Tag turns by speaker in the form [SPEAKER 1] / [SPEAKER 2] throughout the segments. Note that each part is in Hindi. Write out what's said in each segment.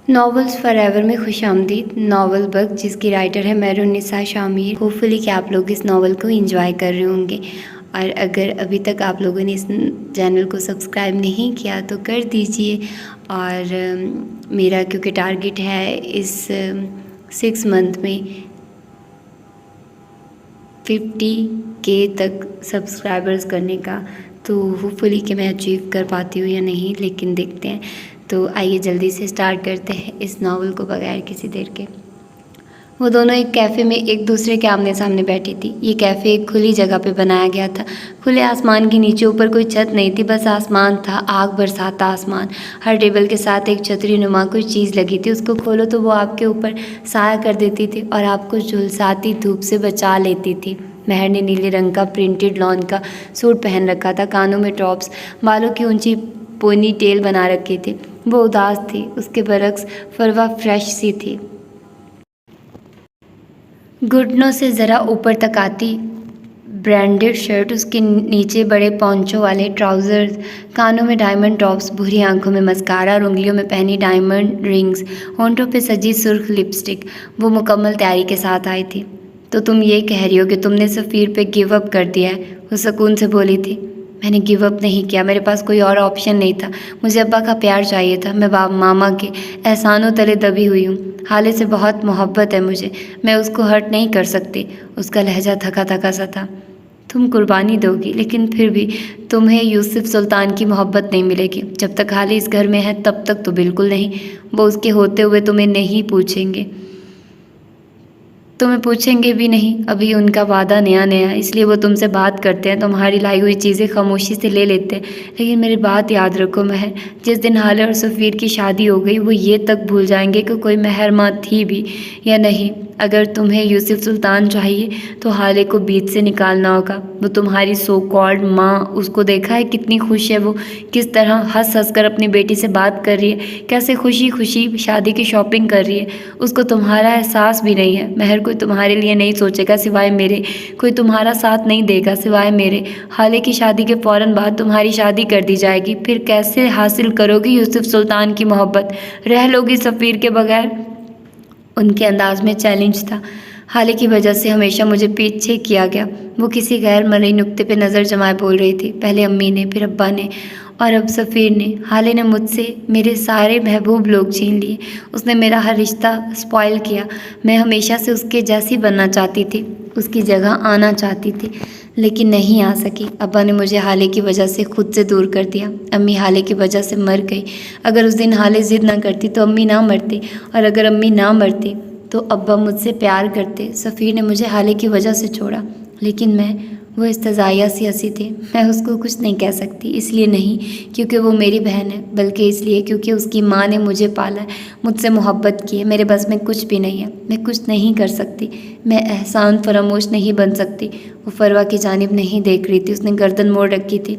[SPEAKER 1] नॉवेल्स फॉरएवर में खुशामदीद। नावल बग जिसकी राइटर है मेहरुन्निसा शामिर। होपफुली कि आप लोग इस नावल को एंजॉय कर रहे होंगे, और अगर अभी तक आप लोगों ने इस चैनल को सब्सक्राइब नहीं किया तो कर दीजिए। और मेरा क्योंकि टारगेट है इस 6 मंथ में 50K तक सब्सक्राइबर्स करने का, तो होपफुली कि मैं अचीव कर पाती हूँ या नहीं, लेकिन देखते हैं। तो आइए जल्दी से स्टार्ट करते हैं इस नावल को बगैर किसी देर के। वो दोनों एक कैफ़े में एक दूसरे के आमने सामने बैठी थी। ये कैफ़े एक खुली जगह पे बनाया गया था, खुले आसमान के नीचे। ऊपर कोई छत नहीं थी, बस आसमान था, आग बरसाता आसमान। हर टेबल के साथ एक छतरी नुमा कोई चीज़ लगी थी। उसको खोलो तो वो आपके ऊपर साया कर देती थी और आपको झुलसाती धूप से बचा लेती थी। महर ने नीले रंग का प्रिंटेड लॉन का सूट पहन रखा था, कानों में टॉप्स, बालों की ऊंची पोनी टेल बना रखी थी। वो उदास थी, उसके बरक्स फरवा फ्रेश सी थी, घुटनों से ज़रा ऊपर तक आती ब्रांडेड शर्ट, उसके नीचे बड़े पॉन्चो वाले ट्राउज़र्स, कानों में डायमंड टॉप्स, भूरी आंखों में मस्कारा और उंगलियों में पहनी डायमंड रिंग्स, होंठों पे सजी सुर्ख लिपस्टिक। वो मुकम्मल तैयारी के साथ आई थी। तो तुम ये कह रही हो कि तुमने सफ़ीर पे गिव अप कर दिया है? वो सुकून से बोली थी। मैंने गिव अप नहीं किया, मेरे पास कोई और ऑप्शन नहीं था। मुझे अब्बा का प्यार चाहिए था। मैं मामा के एहसानों तले दबी हुई हूँ। हाले से बहुत मोहब्बत है मुझे, मैं उसको हर्ट नहीं कर सकती। उसका लहजा थका थका सा था। तुम कुर्बानी दोगी, लेकिन फिर भी तुम्हें यूसुफ सुल्तान की मोहब्बत नहीं मिलेगी। जब तक हाले इस घर में है तब तक तो बिल्कुल नहीं। वो उसके होते हुए तुम्हें नहीं पूछेंगे, तुम्हें पूछेंगे भी नहीं। अभी उनका वादा नया नया है, इसलिए वो तुमसे बात करते हैं, तुम्हारी लाई हुई चीज़ें खामोशी से ले लेते हैं। लेकिन मेरी बात याद रखो महर, जिस दिन हाले और सफ़ीर की शादी हो गई वो ये तक भूल जाएंगे कि कोई महर माँ थी भी या नहीं। अगर तुम्हें यूसुफ सुल्तान चाहिए तो हाले को बीच से निकालना होगा। वो तुम्हारी सो कॉल्ड माँ, उसको देखा है कितनी खुश है वो, किस तरह हंस हंस कर अपनी बेटी से बात कर रही है, कैसे खुशी खुशी शादी की शॉपिंग कर रही है। उसको तुम्हारा एहसास भी नहीं है। महर कोई तुम्हारे लिए नहीं सोचेगा सिवाय मेरे, कोई तुम्हारा साथ नहीं देगा सिवाय मेरे। हाले की शादी के फ़ौरन बाद तुम्हारी शादी कर दी जाएगी, फिर कैसे हासिल करोगी यूसुफ सुल्तान की मोहब्बत? रह लोगी सफ़ीर के बगैर? उनके अंदाज में चैलेंज था। हाले की वजह से हमेशा मुझे पीछे किया गया। वो किसी गैर मरई नुक्ते पे नज़र जमाए बोल रही थी। पहले अम्मी ने, फिर अब्बा ने और अब सफ़ीर ने। हाले ने मुझसे मेरे सारे महबूब लोग छीन लिए। उसने मेरा हर रिश्ता स्पॉइल किया। मैं हमेशा से उसके जैसी बनना चाहती थी, उसकी जगह आना चाहती थी, लेकिन नहीं आ सकी। अब्बा ने मुझे हाले की वजह से खुद से दूर कर दिया। अम्मी हाले की वजह से मर गई। अगर उस दिन हाले ज़िद ना करती तो अम्मी ना मरती, और अगर अम्मी ना मरती तो अब्बा मुझसे प्यार करते। सफ़ीर ने मुझे हाले की वजह से छोड़ा, लेकिन वो इस्तज़ाइया सी हंसी थी। मैं उसको कुछ नहीं कह सकती, इसलिए नहीं क्योंकि वो मेरी बहन है, बल्कि इसलिए क्योंकि उसकी माँ ने मुझे पाला है, मुझसे मोहब्बत की है। मेरे बस में कुछ भी नहीं है, मैं कुछ नहीं कर सकती, मैं एहसान फरामोश नहीं बन सकती। वो फरवा की जानिब नहीं देख रही थी, उसने गर्दन मोड़ रखी थी।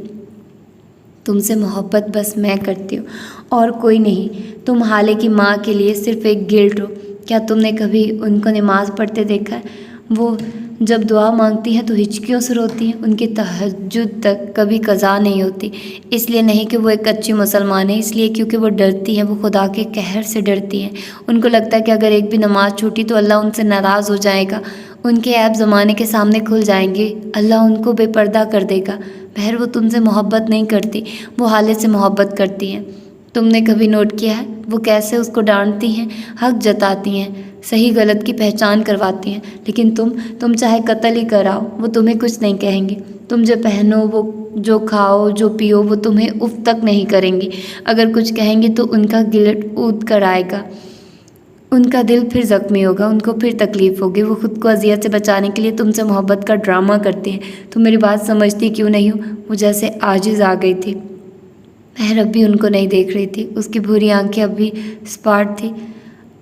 [SPEAKER 1] तुमसे मोहब्बत बस मैं करती हूँ और कोई नहीं। तुम हाले की माँ के लिए सिर्फ़ एक गिल्ट हो। क्या तुमने कभी उनको नमाज़ पढ़ते देखा है? वो जब दुआ मांगती हैं तो हिचकियों से रोती हैं। उनकी तहज्जुद तक कभी कज़ा नहीं होती। इसलिए नहीं कि वो एक अच्छी मुसलमान है, इसलिए क्योंकि वो डरती हैं, वो खुदा के कहर से डरती हैं। उनको लगता है कि अगर एक भी नमाज़ छूटी तो अल्लाह उनसे नाराज़ हो जाएगा, उनके ऐब ज़माने के सामने खुल जाएंगे, अल्लाह उनको बेपर्दा कर देगा। महर, वो तुमसे मोहब्बत नहीं करती, वो हाले से मोहब्बत करती हैं। तुमने कभी नोट किया है वो कैसे उसको डांटती हैं, हक जताती हैं, सही गलत की पहचान करवाती हैं? लेकिन तुम चाहे कत्ल ही कराओ, वो तुम्हें कुछ नहीं कहेंगी। तुम जो पहनो, वो जो खाओ, जो पियो, वो तुम्हें उफ तक नहीं करेंगी। अगर कुछ कहेंगी तो उनका गिल्ट ऊद कर आएगा, उनका दिल फिर ज़ख्मी होगा, उनको फिर तकलीफ़ होगी। वो खुद को अजियत से बचाने के लिए तुमसे मोहब्बत का ड्रामा करती हैं। तुम मेरी बात समझती क्यों नहीं हो? वो जैसे आजिज़ आ गई थी। महर अब भी उनको नहीं देख रही थी, उसकी भूरी आंखें अब भी स्पाट थी।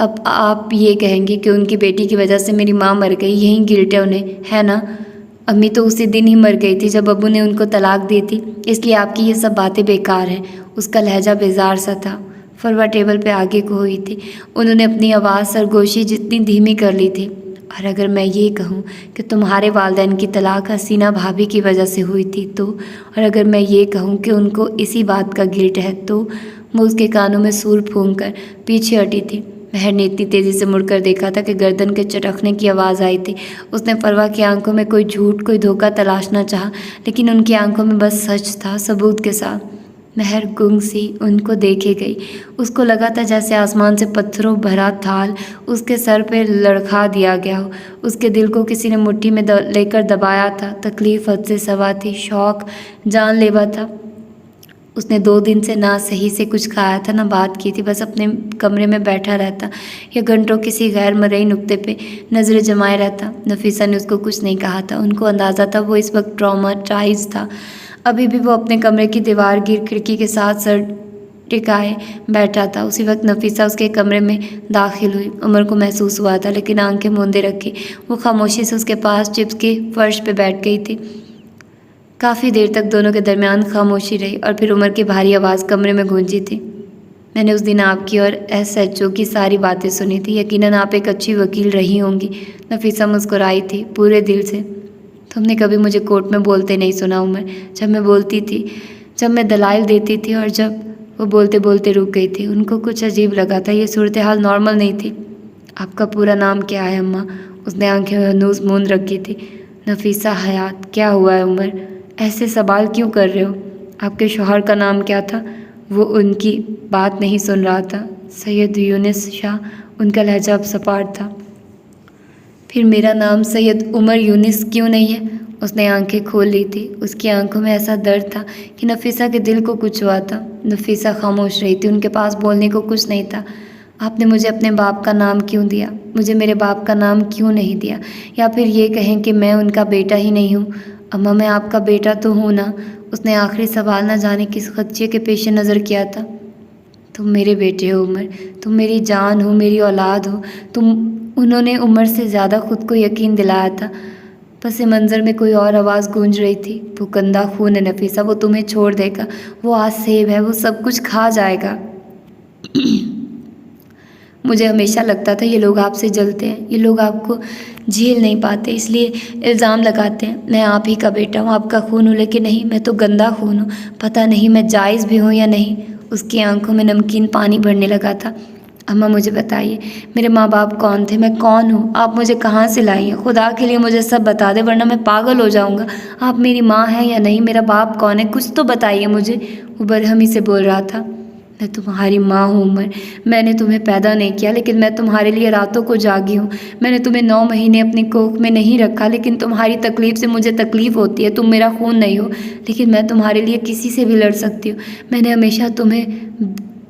[SPEAKER 1] अब आप ये कहेंगे कि उनकी बेटी की वजह से मेरी माँ मर गई, यही गिल्ट है उन्हें, है ना? अम्मी तो उसी दिन ही मर गई थी जब अब्बू ने उनको तलाक दी थी, इसलिए आपकी ये सब बातें बेकार हैं। उसका लहजा बेजार सा था। फरवा टेबल पे आगे को हुई थी। उन्होंने अपनी आवाज़ सरगोशी जितनी धीमी कर ली थी। और अगर मैं ये कहूँ कि तुम्हारे वालिदैन की तलाक हसीना भाभी की वजह से हुई थी तो, और अगर मैं ये कहूँ कि उनको इसी बात का गिल्ट है तो, वो उसके कानों में सूर फूंक कर पीछे हटी थी। महर ने इतनी तेज़ी से मुड़कर देखा था कि गर्दन के चटकने की आवाज़ आई थी। उसने परवा की आंखों में कोई झूठ, कोई धोखा तलाशना चाहा, लेकिन उनकी आंखों में बस सच था, सबूत के साथ। महर गुंग सी उनको देखे गई। उसको लगा था जैसे आसमान से पत्थरों भरा थाल उसके सर पे लड़खा दिया गया हो। उसके दिल को किसी ने मुट्ठी में लेकर दबाया था। तकलीफ हद से सवा थी, शौक जानलेवा था। उसने 2 दिन से ना सही से कुछ खाया था, ना बात की थी। बस अपने कमरे में बैठा रहता या घंटों किसी गैर मरई नुक्ते पे नज़रें जमाए रहता। नफीसा ने उसको कुछ नहीं कहा था। उनको अंदाज़ा था वो इस वक्त ट्रॉमाटाइज था। अभी भी वो अपने कमरे की दीवार गिर खिड़की के साथ सर टिकाए बैठा था। उसी वक्त नफीसा उसके कमरे में दाखिल हुई। उमर को महसूस हुआ था, लेकिन आंखें मूंदे रखी वो खामोशी से उसके पास चिप्स के फर्श पे बैठ गई थी। काफ़ी देर तक दोनों के दरमियान खामोशी रही और फिर उमर की भारी आवाज़ कमरे में गूंजी थी। मैंने उस दिन आपकी और SHO की सारी बातें सुनी थी। यकीनन आप एक अच्छी वकील रही होंगी। नफीसा मुस्कुराई थी पूरे दिल से। तुमने कभी मुझे कोर्ट में बोलते नहीं सुना उमर। जब मैं बोलती थी, जब मैं दलाइल देती थी और जब वो बोलते बोलते रुक गई थी। उनको कुछ अजीब लगा था। ये सूरत हाल नॉर्मल नहीं थी। आपका पूरा नाम क्या है अम्मा? उसने आंखें हनूस मूंद रखी थी। नफीसा हयात। क्या हुआ है उमर? ऐसे सवाल क्यों कर रहे हो? आपके शौहर का नाम क्या था? वो उनकी बात नहीं सुन रहा था। सैयद यूनिस शाह। उनका लहजा अब सपाट था। फिर मेरा नाम सैयद उमर यूनिस क्यों नहीं है? उसने आंखें खोल ली थी। उसकी आंखों में ऐसा दर्द था कि नफीसा के दिल को कुछ हुआ था। नफीसा खामोश रही थी। उनके पास बोलने को कुछ नहीं था। आपने मुझे अपने बाप का नाम क्यों दिया? मुझे मेरे बाप का नाम क्यों नहीं दिया? या फिर ये कहें कि मैं उनका बेटा ही नहीं हूँ। अम्मा, मैं आपका बेटा तो हूँ ना? उसने आखिरी सवाल न जाने किस खदशे के पेश नज़र किया था। तुम मेरे बेटे हो उमर। तुम मेरी जान हो, मेरी औलाद हो तुम। उन्होंने उमर से ज़्यादा खुद को यकीन दिलाया था। पस मंज़र में कोई और आवाज़ गूंज रही थी। वो गंदा खून है नफीसा। वो तुम्हें छोड़ देगा। वो आज सेब है। वो सब कुछ खा जाएगा। मुझे हमेशा लगता था ये लोग आपसे जलते हैं। ये लोग आपको झेल नहीं पाते, इसलिए इल्ज़ाम लगाते हैं। मैं आप ही का बेटा हूँ, आपका खून हूँ, लेकिन नहीं, मैं तो गंदा खून हूँ। पता नहीं मैं जायज़ भी हूँ या नहीं। उसकी आंखों में नमकीन पानी भरने लगा था। अम्मा, मुझे बताइए, मेरे माँ बाप कौन थे? मैं कौन हूँ? आप मुझे कहाँ से लाई हैं? खुदा के लिए मुझे सब बता दे, वरना मैं पागल हो जाऊँगा। आप मेरी माँ हैं या नहीं? मेरा बाप कौन है? कुछ तो बताइए मुझे। वो बरहमी से बोल रहा था। मैं तुम्हारी माँ हूँ उमर। मैंने तुम्हें पैदा नहीं किया, लेकिन मैं तुम्हारे लिए रातों को जागी हूँ। मैंने तुम्हें 9 महीने अपनी कोख में नहीं रखा, लेकिन तुम्हारी तकलीफ़ से मुझे तकलीफ़ होती है। तुम मेरा खून नहीं हो, लेकिन मैं तुम्हारे लिए किसी से भी लड़ सकती हूँ। मैंने हमेशा तुम्हें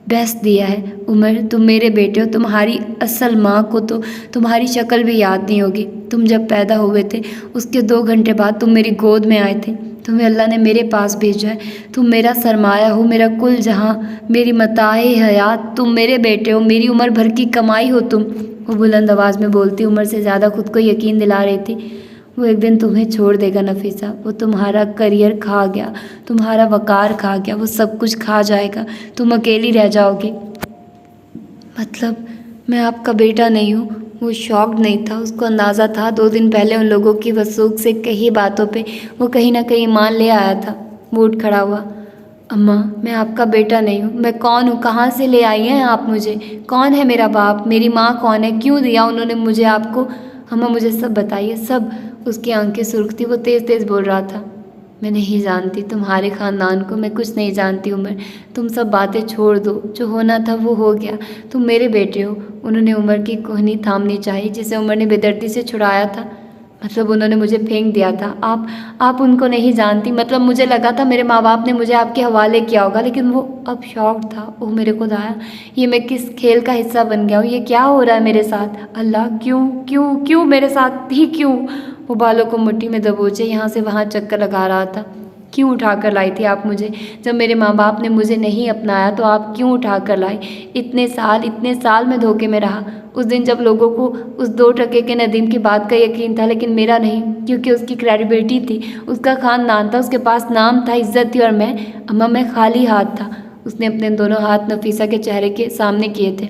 [SPEAKER 1] बेस्ट दिया है उमर। तुम मेरे बेटे हो। तुम्हारी असल माँ को तो तुम्हारी शक्ल भी याद नहीं होगी। तुम जब पैदा हुए थे उसके 2 घंटे बाद तुम मेरी गोद में आए थे। तुम्हें अल्लाह ने मेरे पास भेजा है। तुम मेरा सरमाया हो, मेरा कुल जहाँ, मेरी मताए हयात। तुम मेरे बेटे हो, मेरी उम्र भर की कमाई हो तुम। वो बुलंद आवाज़ में बोलती उमर से ज़्यादा खुद को यकीन दिला रही थी। वो एक दिन तुम्हें छोड़ देगा नफीसा। वो तुम्हारा करियर खा गया, तुम्हारा वकार खा गया, वो सब कुछ खा जाएगा। तुम अकेली रह जाओगी। मतलब मैं आपका बेटा नहीं हूँ? वो शॉक्ड नहीं था। उसको अंदाज़ा था 2 दिन पहले उन लोगों की वसूख से कही बातों पे वो कहीं ना कहीं मान ले आया था। वो उठ खड़ा हुआ। अम्मा, मैं आपका बेटा नहीं हूँ। मैं कौन हूँ? कहाँ से ले आई हैं आप मुझे? कौन है मेरा बाप? मेरी माँ कौन है? क्यों दिया उन्होंने मुझे आपको? अम्मा, मुझे सब बताइए, सब। उसकी आंखें सुर्ख थी। वो तेज़ तेज़ बोल रहा था। मैं नहीं जानती तुम्हारे ख़ानदान को। मैं कुछ नहीं जानती उमर। तुम सब बातें छोड़ दो। जो होना था वो हो गया। तुम मेरे बेटे हो। उन्होंने उमर की कोहनी थामनी चाहिए, जिसे उमर ने बेदर्दी से छुड़ाया था। मतलब उन्होंने मुझे फेंक दिया था। आप उनको नहीं जानती। मतलब मुझे लगा था मेरे माँ बाप ने मुझे आपके हवाले किया होगा, लेकिन वो अब शौक था। ओह मेरे खुदाया, ये मैं किस खेल का हिस्सा बन गया हूँ? ये क्या हो रहा है मेरे साथ? अल्लाह, क्यों क्यों क्यों मेरे साथ ही क्यों? वो बालों को मुट्ठी में दबोचे यहाँ से वहाँ चक्कर लगा रहा था। क्यों उठा कर लाई थी आप मुझे? जब मेरे माँ बाप ने मुझे नहीं अपनाया तो आप क्यों उठा कर लाई? इतने साल मैं धोखे में रहा। उस दिन जब लोगों को उस 2 टके के नदीम की बात का यकीन था, लेकिन मेरा नहीं, क्योंकि उसकी क्रेडिबिलिटी थी, उसका खानदान था, उसके पास नाम था, इज्जत थी। और मैं, अम्मा, मैं खाली हाथ था। उसने अपने दोनों हाथ नफीसा के चेहरे के सामने किए थे।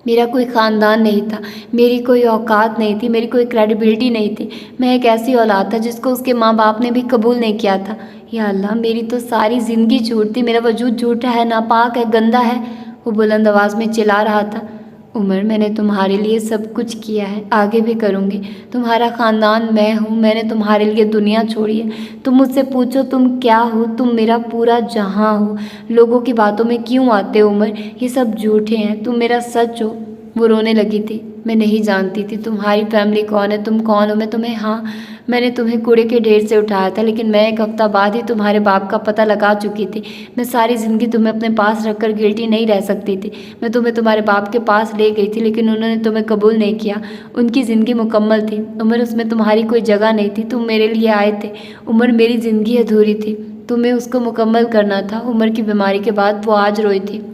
[SPEAKER 1] मेरा कोई ख़ानदान नहीं था, मेरी कोई औकात नहीं थी, मेरी कोई क्रेडिबिलिटी नहीं थी। मैं एक ऐसी औलाद था जिसको उसके माँ बाप ने भी कबूल नहीं किया था। या अल्लाह, मेरी तो सारी ज़िंदगी झूठ थी, मेरा वजूद झूठा है, नापाक है, गंदा है। वो बुलंद आवाज़ में चिल्ला रहा था। उमर, मैंने तुम्हारे लिए सब कुछ किया है, आगे भी करूँगी। तुम्हारा ख़ानदान मैं हूँ, मैंने तुम्हारे लिए दुनिया छोड़ी है। तुम मुझसे पूछो तुम क्या हो, तुम मेरा पूरा जहाँ हो। लोगों की बातों में क्यों आते हो उमर, ये सब झूठे हैं, तुम मेरा सच हो। वो रोने लगी थी। मैं नहीं जानती थी तुम्हारी फैमिली कौन है, तुम कौन हो। मैंने तुम्हें कूड़े के ढेर से उठाया था, लेकिन मैं एक हफ्ता बाद ही तुम्हारे बाप का पता लगा चुकी थी। मैं सारी ज़िंदगी तुम्हें अपने पास रखकर गिल्टी नहीं रह सकती थी। मैं तुम्हें तुम्हारे बाप के पास ले गई थी, लेकिन उन्होंने तुम्हें कबूल नहीं किया। उनकी ज़िंदगी मुकम्मल थी उमर, उसमें तुम्हारी कोई जगह नहीं थी। तुम मेरे लिए आए थे उमर, मेरी ज़िंदगी अधूरी थी, तुम्हें उसको मुकम्मल करना था। उमर की बीमारी के बाद वो आज रोई थी।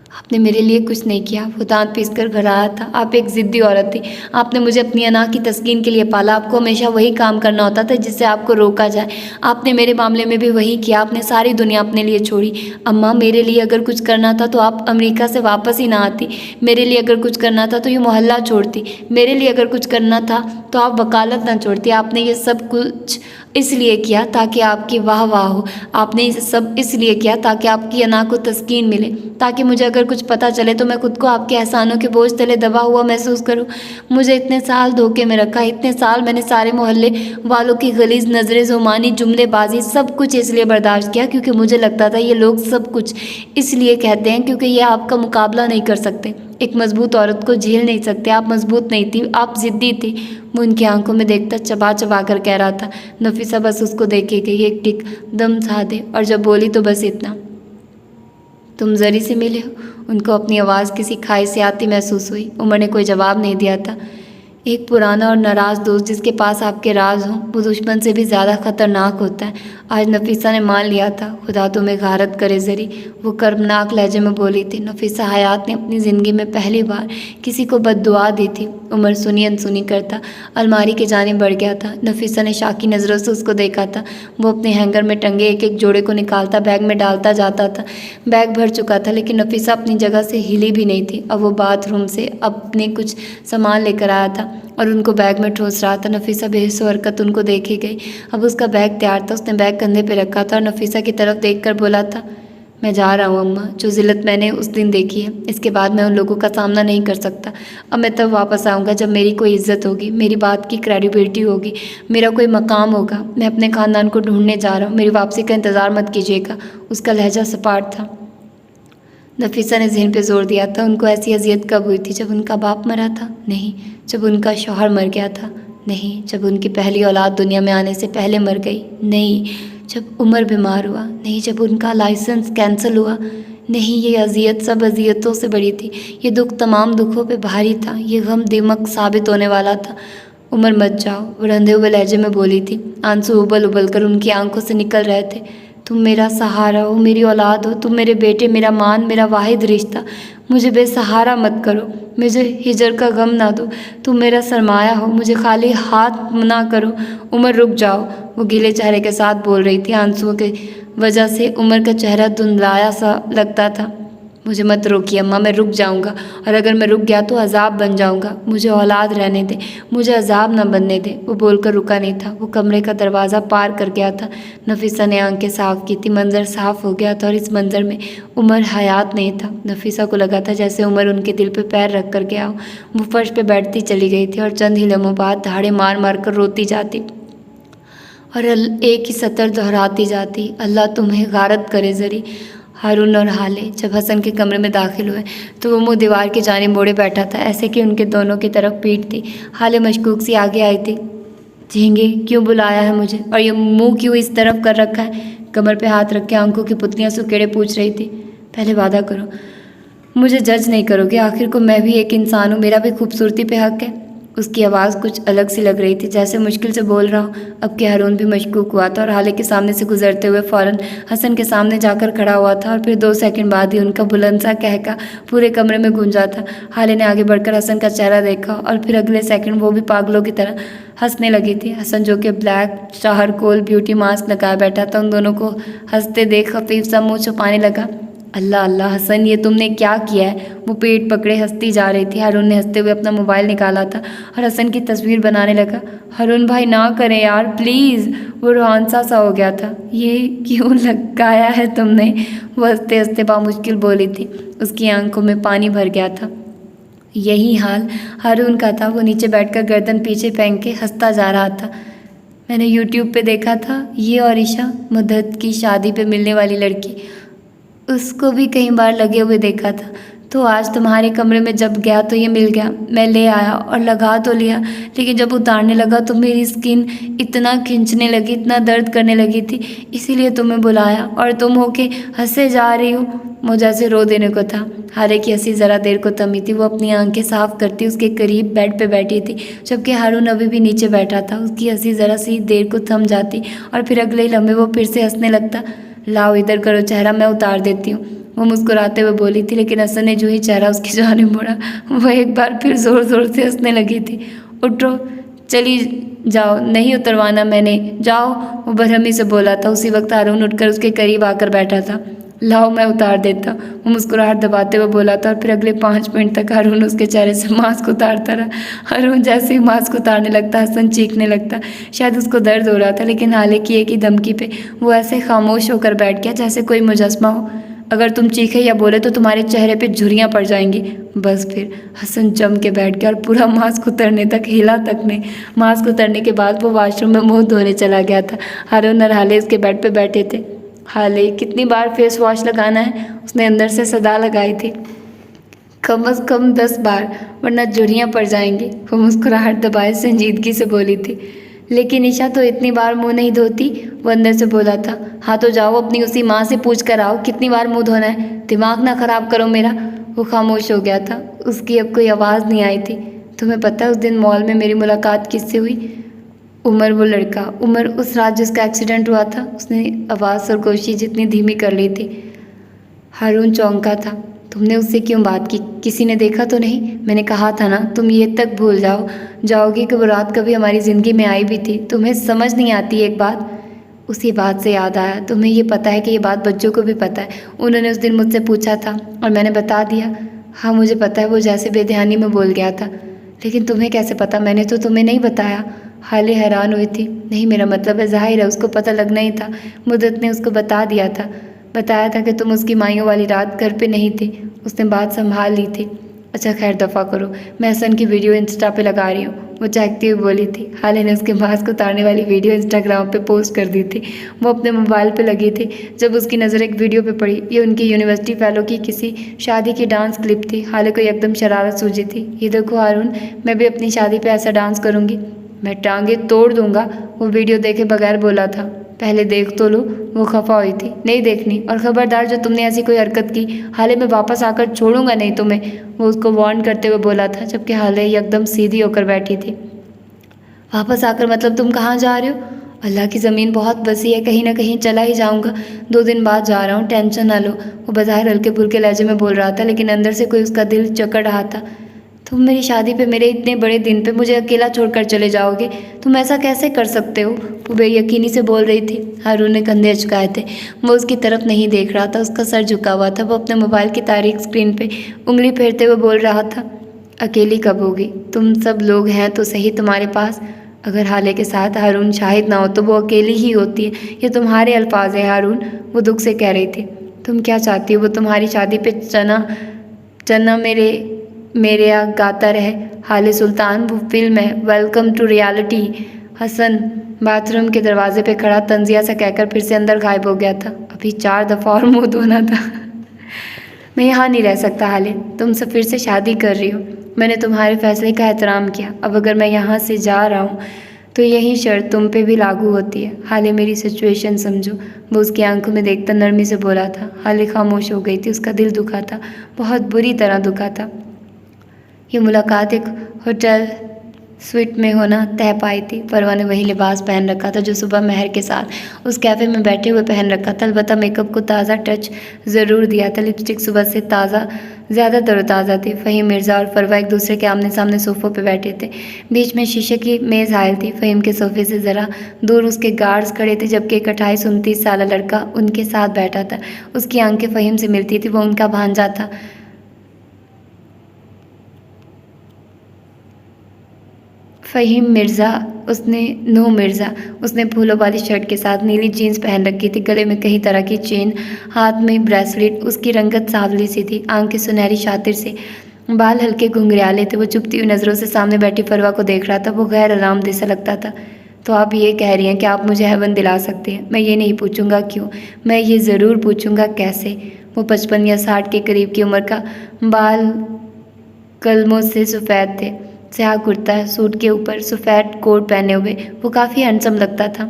[SPEAKER 1] आपने मेरे लिए कुछ नहीं किया। वो दांत पीस कर घर आया था। आप एक ज़िद्दी औरत थी। आपने मुझे अपनी अना की तस्कीन के लिए पाला। आपको हमेशा वही काम करना होता था जिससे आपको रोका जाए। आपने मेरे मामले में भी वही किया। आपने सारी दुनिया अपने लिए छोड़ी। अम्मा, मेरे लिए अगर कुछ करना था तो आप अमेरिका से वापस ही ना आती। मेरे लिए अगर कुछ करना था तो ये मोहल्ला छोड़ती। मेरे लिए अगर कुछ करना था तो आप वकालत ना छोड़ती। आपने ये सब कुछ इसलिए किया ताकि आपकी वाह वाह हो। आपने ये सब इसलिए किया ताकि आपकी अना को तस्कीन मिले, ताकि मुझे अगर कुछ पता चले तो मैं खुद को आपके एहसानों के बोझ तले दबा हुआ महसूस करूं। मुझे इतने साल धोखे में रखा, इतने साल मैंने सारे मोहल्ले वालों की गलीज़ नज़रें, जुबानी जुमलेबाजी, सब कुछ इसलिए बर्दाश्त किया क्योंकि मुझे लगता था ये लोग सब कुछ इसलिए कहते हैं क्योंकि ये आपका मुकाबला नहीं कर सकते। एक मजबूत औरत को झेल नहीं सकते। आप मजबूत नहीं थी, आप ज़िद्दी थी। वो उनकी आंखों में देखता चबा चबा कर कह रहा था। नफीसा बस उसको देखे गई, एक टिक दम था दे, और जब बोली तो बस इतना, तुम जरी से मिले हो। उनको अपनी आवाज़ किसी खाई से आती महसूस हुई। उमर ने कोई जवाब नहीं दिया था। एक पुराना और नाराज़ दोस्त जिसके पास आपके राज हों, वो दुश्मन से भी ज़्यादा ख़तरनाक होता है। आज नफीसा ने मान लिया था। खुदा तुम्हें गारत करे जरी, वो कर्मनाक लहजे में बोली थी। नफीसा हयात ने अपनी ज़िंदगी में पहली बार किसी को बद्दुआ दी थी। उमर सुनी अनसुनी करता अलमारी के जाने बढ़ गया था। नफीसा ने शाकी नज़रों से उसको देखा था। वो अपने हैंगर में टंगे एक एक जोड़े को निकालता बैग में डालता जाता था। बैग भर चुका था, लेकिन नफीसा अपनी जगह से हिली भी नहीं थी। अब वो बाथरूम से अपने कुछ सामान लेकर आया था और उनको बैग में ठोस रहा था। नफीसा बेहिस हरकत उनको देखी गई। अब उसका बैग तैयार था। उसने बैग कंधे पे रखा था और नफीसा की तरफ देखकर बोला था, मैं जा रहा हूँ अम्मा। जो ज़िल्लत मैंने उस दिन देखी है, इसके बाद मैं उन लोगों का सामना नहीं कर सकता। अब मैं तब वापस आऊँगा जब मेरी कोई इज्जत होगी, मेरी बात की क्रेडिबिलिटी होगी, मेरा कोई मकाम होगा। मैं अपने ख़ानदान को ढूंढने जा रहा हूँ। मेरी वापसी का इंतज़ार मत कीजिएगा। उसका लहजा सपाट था। नफीसा ने ज़हन पे जोर दिया था। उनको ऐसी अजियत कब हुई थी? जब उनका बाप मरा था? नहीं। जब उनका शौहर मर गया था? नहीं। जब उनकी पहली औलाद दुनिया में आने से पहले मर गई? नहीं। जब उमर बीमार हुआ? नहीं। जब उनका लाइसेंस कैंसिल हुआ? नहीं। ये अजियत सब अजियतों से बड़ी थी। ये दुख तमाम दुखों पे भारी था। ये गम दिमक साबित होने वाला था। उमर मत जाओ, वो रंधे हुए लहजे में बोली थी। आंसू उबल उबल कर उनकी आंखों से निकल रहे थे। तुम मेरा सहारा हो, मेरी औलाद हो, तुम मेरे बेटे, मेरा मान, मेरा वाहिद रिश्ता। मुझे बेसहारा मत करो, मुझे हिजर का गम ना दो। तुम मेरा सरमाया हो, मुझे खाली हाथ ना करो। उमर रुक जाओ, वो गीले चेहरे के साथ बोल रही थी। आंसुओं की वजह से उमर का चेहरा धुंधलाया सा लगता था। मुझे मत रोकिए अम्मा, मैं रुक जाऊंगा, और अगर मैं रुक गया तो अजाब बन जाऊंगा। मुझे औलाद रहने दे, मुझे अजाब ना बनने दे। वो बोलकर रुका नहीं था। वो कमरे का दरवाज़ा पार कर गया था। नफीसा ने आंखें साफ की थी। मंजर साफ हो गया था और इस मंजर में उमर हयात नहीं था। नफीसा को लगा था जैसे उमर उनके दिल पे पैर रख कर गया हो। वो फर्श पे बैठती चली गई थी और चंद ही लम्हों बाद धाड़े मार मार कर रोती जाती और एक ही सतर दोहराती जाती, अल्लाह तुम्हें गारत करे जरी। हारून और हाले जब हसन के कमरे में दाखिल हुए तो वो मुँह दीवार के जाने मोड़े बैठा था, ऐसे कि उनके दोनों की तरफ पीठ थी। हाले मशकूक सी आगे आई थी। झींगे, क्यों बुलाया है मुझे, और ये मुंह क्यों इस तरफ कर रखा है? कमर पे हाथ रख के आंखों की पुतलियां सुकेड़े पूछ रही थी। पहले वादा करो मुझे जज नहीं करोगे, आखिर को मैं भी एक इंसान हूँ, मेरा भी खूबसूरती पे हक है। उसकी आवाज़ कुछ अलग सी लग रही थी, जैसे मुश्किल से बोल रहा हूँ। अब के हारून भी मशकूक हुआ था और हाले के सामने से गुजरते हुए फ़ौरन हसन के सामने जाकर खड़ा हुआ था और फिर 2 सेकंड बाद ही उनका बुलंद सा कहका पूरे कमरे में गूंजा था। हाले ने आगे बढ़कर हसन का चेहरा देखा और फिर अगले सेकंड वो भी पागलों की तरह हंसने लगी थी। हसन जो कि ब्लैक चारकोल ब्यूटी मास्क लगाए बैठा था, उन दोनों को हंसते देख खफीफ सा मुँह छुपाने लगा। अल्लाह अल्लाह हसन, ये तुमने क्या किया है? वो पेट पकड़े हंसती जा रही थी। हारून ने हंसते हुए अपना मोबाइल निकाला था और हसन की तस्वीर बनाने लगा। हारून भाई ना करें यार प्लीज़। वो रोहानसा सा हो गया था। ये क्यों लगाया है तुमने? वो हंसते हंसते बामुश्किल बोली थी। उसकी आंखों में पानी भर गया था। यही हाल हारून का था। वो नीचे बैठकर गर्दन पीछे फेंक के हंसता जा रहा था। मैंने यूट्यूब पे देखा था, ये और ईशा मुद्दत की शादी पे मिलने वाली लड़की, उसको भी कई बार लगे हुए देखा था। तो आज तुम्हारे कमरे में जब गया तो ये मिल गया। मैं ले आया और लगा तो लिया, लेकिन जब उतारने लगा तो मेरी स्किन इतना खींचने लगी, इतना दर्द करने लगी थी, इसीलिए तुम्हें बुलाया और तुम होके हंसे जा रही हो। मुझे ऐसे रो देने को था। हारे की हंसी ज़रा देर को थमी थी। वो अपनी आंखें साफ करती उसके करीब बेड पे बैठी थी, जबकि हारून अभी भी नीचे बैठा था। उसकी हंसी ज़रा सी देर को थम जाती और फिर अगले ही लम्हे वो फिर से हंसने लगता। लाओ इधर करो चेहरा, मैं उतार देती हूँ, वो मुस्कुराते हुए बोली थी। लेकिन हसन ने जो ही चेहरा उसकी जानिब मुड़ा, वह एक बार फिर ज़ोर ज़ोर से हंसने लगी थी। उठो चली जाओ, नहीं उतरवाना मैंने, जाओ, वो बरहमी से बोला था। उसी वक्त हारून उठकर उसके करीब आकर बैठा था। लाओ मैं उतार देता, वो मुस्कुराहट दबाते हुए बोला था। और फिर अगले 5 मिनट तक हारून उसके चेहरे से मास्क उतारता रहा। हारून जैसे ही मास्क उतारने लगता हसन चीखने लगता। शायद उसको दर्द हो रहा था, लेकिन हाले की एक ही धमकी पे वो ऐसे खामोश होकर बैठ गया जैसे कोई मुजस्मा हो। अगर तुम चीखे या बोले तो तुम्हारे चेहरे पे झुर्रियाँ पड़ जाएंगी। बस फिर हसन जम के बैठ गया और पूरा मास्क उतरने तक हिला तक नहीं। मास्क उतरने के बाद वो वॉशरूम में मुंह धोने चला गया था। हारून और हाले उसके बेड पे बैठे थे। हाले कितनी बार फेस वॉश लगाना है? उसने अंदर से सदा लगाई थी। कम अज़ कम 10 बार, वरना झुर्रियाँ पड़ जाएंगी, वो मुस्कुराहट दबाए संजीदगी से बोली थी। लेकिन ईशा तो इतनी बार मुंह नहीं धोती, वो अंदर से बोला था। हाँ तो जाओ अपनी उसी माँ से पूछ कर आओ कितनी बार मुंह धोना है, दिमाग ना ख़राब करो मेरा। वो खामोश हो गया था। उसकी अब कोई आवाज़ नहीं आई थी। तुम्हें पता है उस दिन मॉल में मेरी मुलाकात किससे हुई? उमर, वो लड़का उमर, उस रात जिसका एक्सीडेंट हुआ था। उसने आवाज़ सरगोशी जितनी धीमी कर ली थी। हारून चौंका था। तुमने उससे क्यों बात की? किसी ने देखा तो नहीं? मैंने कहा था ना तुम ये तक भूल जाओगी कि वो रात कभी हमारी ज़िंदगी में आई भी थी। तुम्हें समझ नहीं आती एक बात? उसी बात से याद आया, तुम्हें ये पता है कि ये बात बच्चों को भी पता है। उन्होंने उस दिन मुझसे पूछा था और मैंने बता दिया। हाँ मुझे पता है, वो जैसे बेध्यानी में बोल गया था। लेकिन तुम्हें कैसे पता? मैंने तो तुम्हें नहीं बताया। हाले हैरान हुई थी। नहीं मेरा मतलब है, ज़ाहिर है उसको पता लगना ही था। मुद्दत ने उसको बताया था कि तुम उसकी माइयों वाली रात घर पे नहीं थे। उसने बात संभाल ली थी। अच्छा खैर दफ़ा करो, मैं हसन की वीडियो इंस्टा पे लगा रही हूँ, वो चहकती हुई बोली थी। हाले ने उसके मास्क उतारने वाली वीडियो इंस्टाग्राम पे पोस्ट कर दी थी। वो अपने मोबाइल पे लगी थी जब उसकी नज़र एक वीडियो पे पड़ी। ये उनकी यूनिवर्सिटी फेलो की किसी शादी की डांस क्लिप थी। हाले को एकदम शरारत सूझी थी। ये देखो हारून, मैं भी अपनी शादी पर ऐसा डांस करूँगी, मैं टांगे तोड़ दूंगा। वो वीडियो देखे बगैर बोला था। पहले देख तो लो। वो खफा हुई थी। नहीं देखनी, और ख़बरदार जो तुमने ऐसी कोई हरकत की, हाले में वापस आकर छोड़ूंगा नहीं तुम्हें, वो उसको वार्न करते हुए बोला था। जबकि हाले एकदम सीधी होकर बैठी थी। वापस आकर मतलब तुम कहाँ जा रहे हो? अल्लाह की ज़मीन बहुत बसी है, कहीं ना कहीं चला ही जाऊंगा। 2 दिन बाद जा रहा हूँ, टेंशन ना लो। वो बज़ाहिर हल्के फुल्के लहजे में बोल रहा था, लेकिन अंदर से कोई उसका दिल जकड़ रहा था। तुम मेरी शादी पे, मेरे इतने बड़े दिन पे मुझे अकेला छोड़कर चले जाओगे? तुम ऐसा कैसे कर सकते हो? वो बेयकीनी से बोल रही थी। हारून ने कंधे झुकाए थे। वो उसकी तरफ नहीं देख रहा था, उसका सर झुका हुआ था। वो अपने मोबाइल की तारीख स्क्रीन पे उंगली फेरते हुए बोल रहा था। अकेली कब होगी? तुम सब लोग हैं तो सही तुम्हारे पास। अगर हाले के साथ हारून शाहिद ना हो तो वो अकेली ही होती है। ये तुम्हारे अल्फाज है हारून, वो दुख से कह रही थी। तुम क्या चाहती हो? वो तुम्हारी शादी पे चना मेरे यहाँ गाता रहे। हाले सुल्तान, वो फिल्म है welcome to reality. Hasan bathroom के दरवाजे पे खड़ा तंजिया सा कहकर फिर से अंदर गायब हो गया था। अभी 4 दफ़ा और मुँह धोना था। मैं यहाँ नहीं रह सकता हाले, तुमसे फिर से शादी कर रही हो। मैंने तुम्हारे फैसले का एहतराम किया। अब अगर मैं यहाँ से जा रहा हूँ तो यही शर्त तुम पे भी लागू होती है। हाले मेरी सिचुएशन समझो, वो उसकी आंखों में देखकर नरमी से बोला था। हाले खामोश हो गई थी। उसका दिल दुखा था, बहुत बुरी तरह दुखा था। ये मुलाकात एक होटल स्वीट में होना तय पाई थी। परवा ने वही लिबास पहन रखा था जो सुबह महर के साथ उस कैफ़े में बैठे हुए पहन रखा था। अलबत्ता मेकअप को ताज़ा टच ज़रूर दिया था। लिपस्टिक सुबह से ताज़ा ज़्यादा तरोताज़ा थी। फ़हीम मिर्ज़ा और फरवा एक दूसरे के आमने सामने सोफ़ों पे बैठे थे। बीच में शीशे की मेज़ हायल थी। फ़हीम के सोफ़े से ज़रा दूर उसके गार्ड्स खड़े थे, जबकि एक 28-29 साल लड़का उनके साथ बैठा था। उसकी आंखें फ़हीम से मिलती थी। वो उनका भांजा था। फ़हीम मिर्ज़ा, उसने नूह मिर्ज़ा। उसने फूलों वाली शर्ट के साथ नीली जीन्स पहन रखी थी, गले में कई तरह की चेन, हाथ में ब्रेसलेट। उसकी रंगत सांवली सी थी, आंखें सुनहरी शातिर से, बाल हल्के घुंघराले थे। वो चुभती हुई नज़रों से सामने बैठी फरवा को देख रहा था। वो गैर आरामदेह सा लगता था। तो आप ये कह रही हैं कि आप मुझे हेवन दिला सकती हैं? मैं ये नहीं पूछूंगा क्यों, मैं ये ज़रूर पूछूंगा कैसे। वो 55 या 60 के करीब की उम्र का, बाल कलमों से सफ़ेद थे, स्याह कुर्ता सूट के ऊपर सफ़ेद कोट पहने हुए वो काफ़ी हैंडसम लगता था।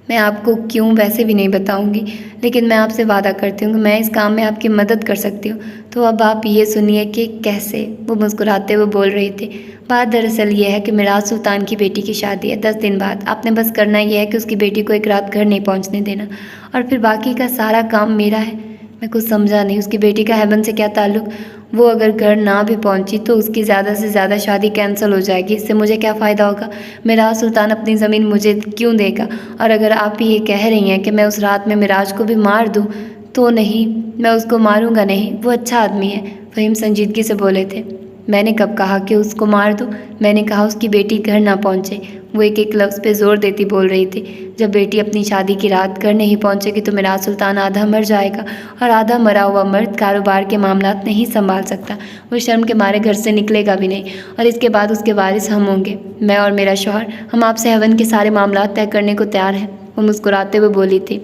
[SPEAKER 1] मैं आपको क्यों वैसे भी नहीं बताऊंगी, लेकिन मैं आपसे वादा करती हूँ कि मैं इस काम में आपकी मदद कर सकती हूँ। तो अब आप ये सुनिए कि कैसे। वो मुस्कुराते हुए बोल रही थी। बात दरअसल ये है कि मिराज सुल्तान की बेटी की शादी है 10 दिन बाद। आपने बस करना ये है कि उसकी बेटी को एक रात घर नहीं पहुँचने देना, और फिर बाकी का सारा काम मेरा है। मैं कुछ समझा नहीं। उसकी बेटी का हेवन से क्या ताल्लुक़? वो अगर घर ना भी पहुंची तो उसकी ज़्यादा से ज़्यादा शादी कैंसिल हो जाएगी। इससे मुझे क्या फ़ायदा होगा? मिराज सुल्तान अपनी ज़मीन मुझे क्यों देगा? और अगर आप ये कह रही हैं कि मैं उस रात में मिराज को भी मार दूँ, तो नहीं, मैं उसको मारूंगा नहीं। वो अच्छा आदमी है। फ़हीम संजीदगी से बोले थे। मैंने कब कहा कि उसको मार दूँ? मैंने कहा उसकी बेटी घर ना पहुँचे। वो एक एक लफ्ज़ पे ज़ोर देती बोल रही थी। जब बेटी अपनी शादी की रात घर नहीं पहुँचेगी तो मिराज सुल्तान आधा मर जाएगा, और आधा मरा हुआ मर्द कारोबार के मामलात नहीं संभाल सकता। वो शर्म के मारे घर से निकलेगा भी नहीं, और इसके बाद उसके वारिस हम होंगे, मैं और मेरा शौहर। हम आपसे हेवन के सारे मामलात तय करने को तैयार हैं। वो मुस्कुराते हुए बोली थी।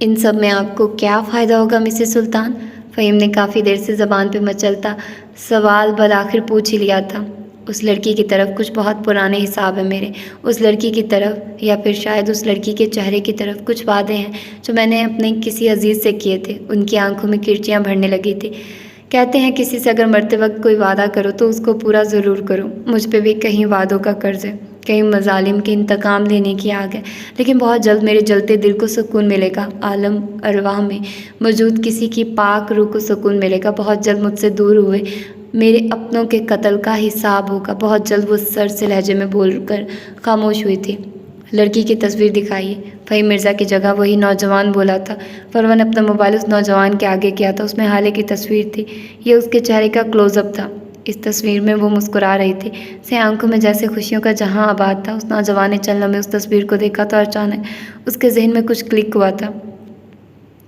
[SPEAKER 1] इन सब में आपको क्या फ़ायदा होगा मिसेस सुल्तान? फ़हीम ने काफ़ी देर से ज़बान पे मचलता सवाल बल आखिर पूछ ही लिया था। उस लड़की की तरफ कुछ बहुत पुराने हिसाब है मेरे। उस लड़की की तरफ, या फिर शायद उस लड़की के चेहरे की तरफ कुछ वादे हैं जो मैंने अपने किसी अजीज़ से किए थे। उनकी आंखों में किरचियाँ भरने लगी थी। कहते हैं किसी से अगर मरते वक्त कोई वादा करो तो उसको पूरा ज़रूर करो। मुझ पे भी कहीं वादों का कर्ज है, कहीं मजालिम के इंतकाम लेने की आग है, लेकिन बहुत जल्द मेरे जलते दिल को सुकून मिलेगा। आलम अरवाह में मौजूद किसी की पाक रूह को सुकून मिलेगा। बहुत जल्द मुझसे दूर हुए मेरे अपनों के कत्ल का हिसाब होगा। बहुत जल्द। वो सर से लहजे में बोलकर खामोश हुई थी। लड़की की तस्वीर दिखाइए। फ़हीम मिर्ज़ा की जगह वही नौजवान बोला था। फरवा ने अपना मोबाइल उस नौजवान के आगे किया था। उसमें हाले की तस्वीर थी। ये उसके चेहरे का क्लोज़अप था। इस तस्वीर में वो मुस्कुरा रही थी। से आंखों में जैसे खुशियों का जहां आबाद था। उस नौजवान ने चलना में उस तस्वीर को देखा तो अचानक उसके जहन में कुछ क्लिक हुआ था।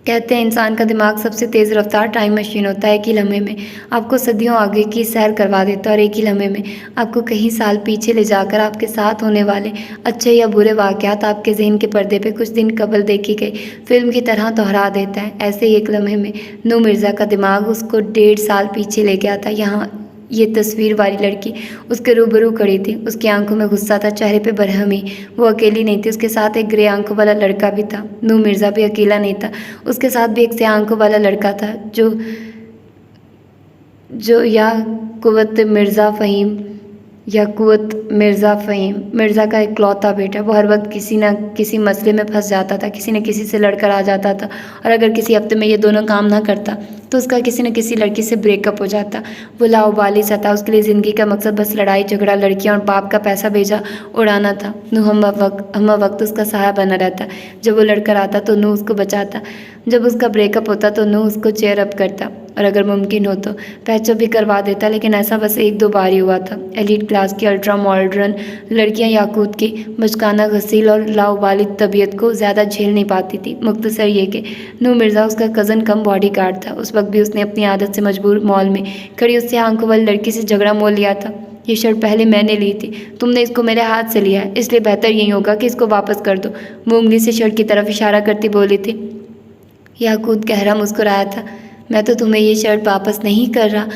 [SPEAKER 1] कहते हैं इंसान का दिमाग सबसे तेज़ रफ्तार टाइम मशीन होता है। एक ही लम्हे में आपको सदियों आगे की सैर करवा देता है, और एक ही लम्हे में आपको कई साल पीछे ले जाकर आपके साथ होने वाले अच्छे या बुरे वाक़यात आपके जहन के पर्दे पे कुछ दिन कबल देखी गई फिल्म की तरह दोहरा देता है। ऐसे ही एक लम्हे में नूह मिर्ज़ा का दिमाग उसको 1.5 साल पीछे ले गया था। यहाँ ये तस्वीर वाली लड़की उसके रूबरू खड़ी थी। उसकी आंखों में गुस्सा था, चेहरे पे बरहमी। वो अकेली नहीं थी, उसके साथ एक ग्रे आंखों वाला लड़का भी था। नूह मिर्ज़ा भी अकेला नहीं था, उसके साथ भी एक स्याह आंखों वाला लड़का था जो याकूत मिर्ज़ा फ़हीम मिर्ज़ा का इकलौता बेटा। वो हर वक्त किसी न किसी मसले में फंस जाता था, किसी न किसी से लड़कर आ जाता था, और अगर किसी हफ्ते में ये दोनों काम ना करता तो उसका किसी न किसी लड़की से ब्रेकअप हो जाता। वो लाउबाली सा था। उसके लिए ज़िंदगी का मकसद बस लड़ाई झगड़ा, लड़कियां और बाप का पैसा भेजा उड़ाना था। नूह हम वक्त उसका सहारा बना रहता। जब वो लड़कर आता तो नूह उसको बचाता, जब उसका ब्रेकअप होता तो नूह उसको चेयर अप करता, और अगर मुमकिन हो तो पैचअप भी करवा देता। लेकिन ऐसा बस 1-2 बार ही हुआ था। एलीट क्लास की अल्ट्रा मॉडर्न लड़कियां याकूत की बचकाना गसील और लाउबाली तबीयत को ज़्यादा झेल नहीं पाती थी। मुख्तसर ये कि नूह मिर्ज़ा उसका कज़न कम बॉडी गार्ड था। उस वक्त भी उसने अपनी आदत से मजबूर मॉल में खड़ी उससे आंखों वाली लड़की से झगड़ा मोल लिया था। ये शर्ट पहले मैंने ली थी, तुमने इसको मेरे हाथ से लिया है, इसलिए बेहतर यही होगा कि इसको वापस कर दो। वो उंगली से शर्ट की तरफ इशारा करती बोली थी। याकूत गहरा मुस्कुराया था। मैं तो तुम्हें ये शर्ट वापस नहीं कर रहा।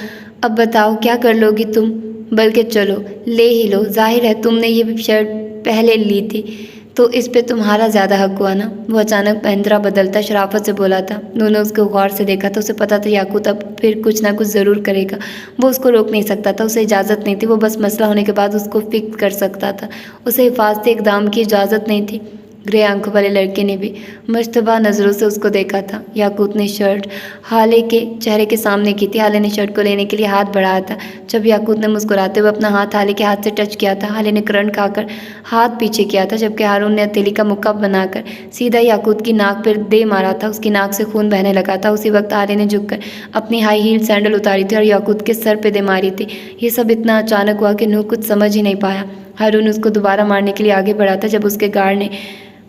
[SPEAKER 1] अब बताओ क्या कर लोगी तुम? बल्कि चलो ले ही लो, जाहिर है तुमने ये शर्ट पहले ली थी तो इस पे तुम्हारा ज़्यादा हक हुआ ना। वो अचानक महिंद्रा बदलता शराफत से बोला था। उन्होंने उसको गौर से देखा तो उसे पता था याकूत अब फिर कुछ ना कुछ ज़रूर करेगा। वो उसको रोक नहीं सकता था, उसे इजाज़त नहीं थी। वो बस मसला होने के बाद उसको फिक्स कर सकता था, उसे हिफाजती इक़दाम की इजाज़त नहीं थी। ग्रे आंखों वाले लड़के ने भी मुश्तबा नज़रों से उसको देखा था। याकूत ने शर्ट हाले के चेहरे के सामने की थी। हाले ने शर्ट को लेने के लिए हाथ बढ़ाया था। जब याकूत ने मुस्कुराते हुए अपना हाथ हाले के हाथ से टच किया था, हाले ने करंट खाकर हाथ पीछे किया था, जबकि हारून ने हथेली का मुक्का बनाकर सीधा याकूत की नाक पर दे मारा था। उसकी नाक से खून बहने लगा था। उसी वक्त हाले ने झुककर अपनी हाई हील सैंडल उतारी थी और याकूत के सर पे दे मारी थी। ये सब इतना अचानक हुआ कि नूह कुछ समझ ही नहीं पाया। हारून उसको दोबारा मारने के लिए आगे बढ़ा था जब उसके गार्ड ने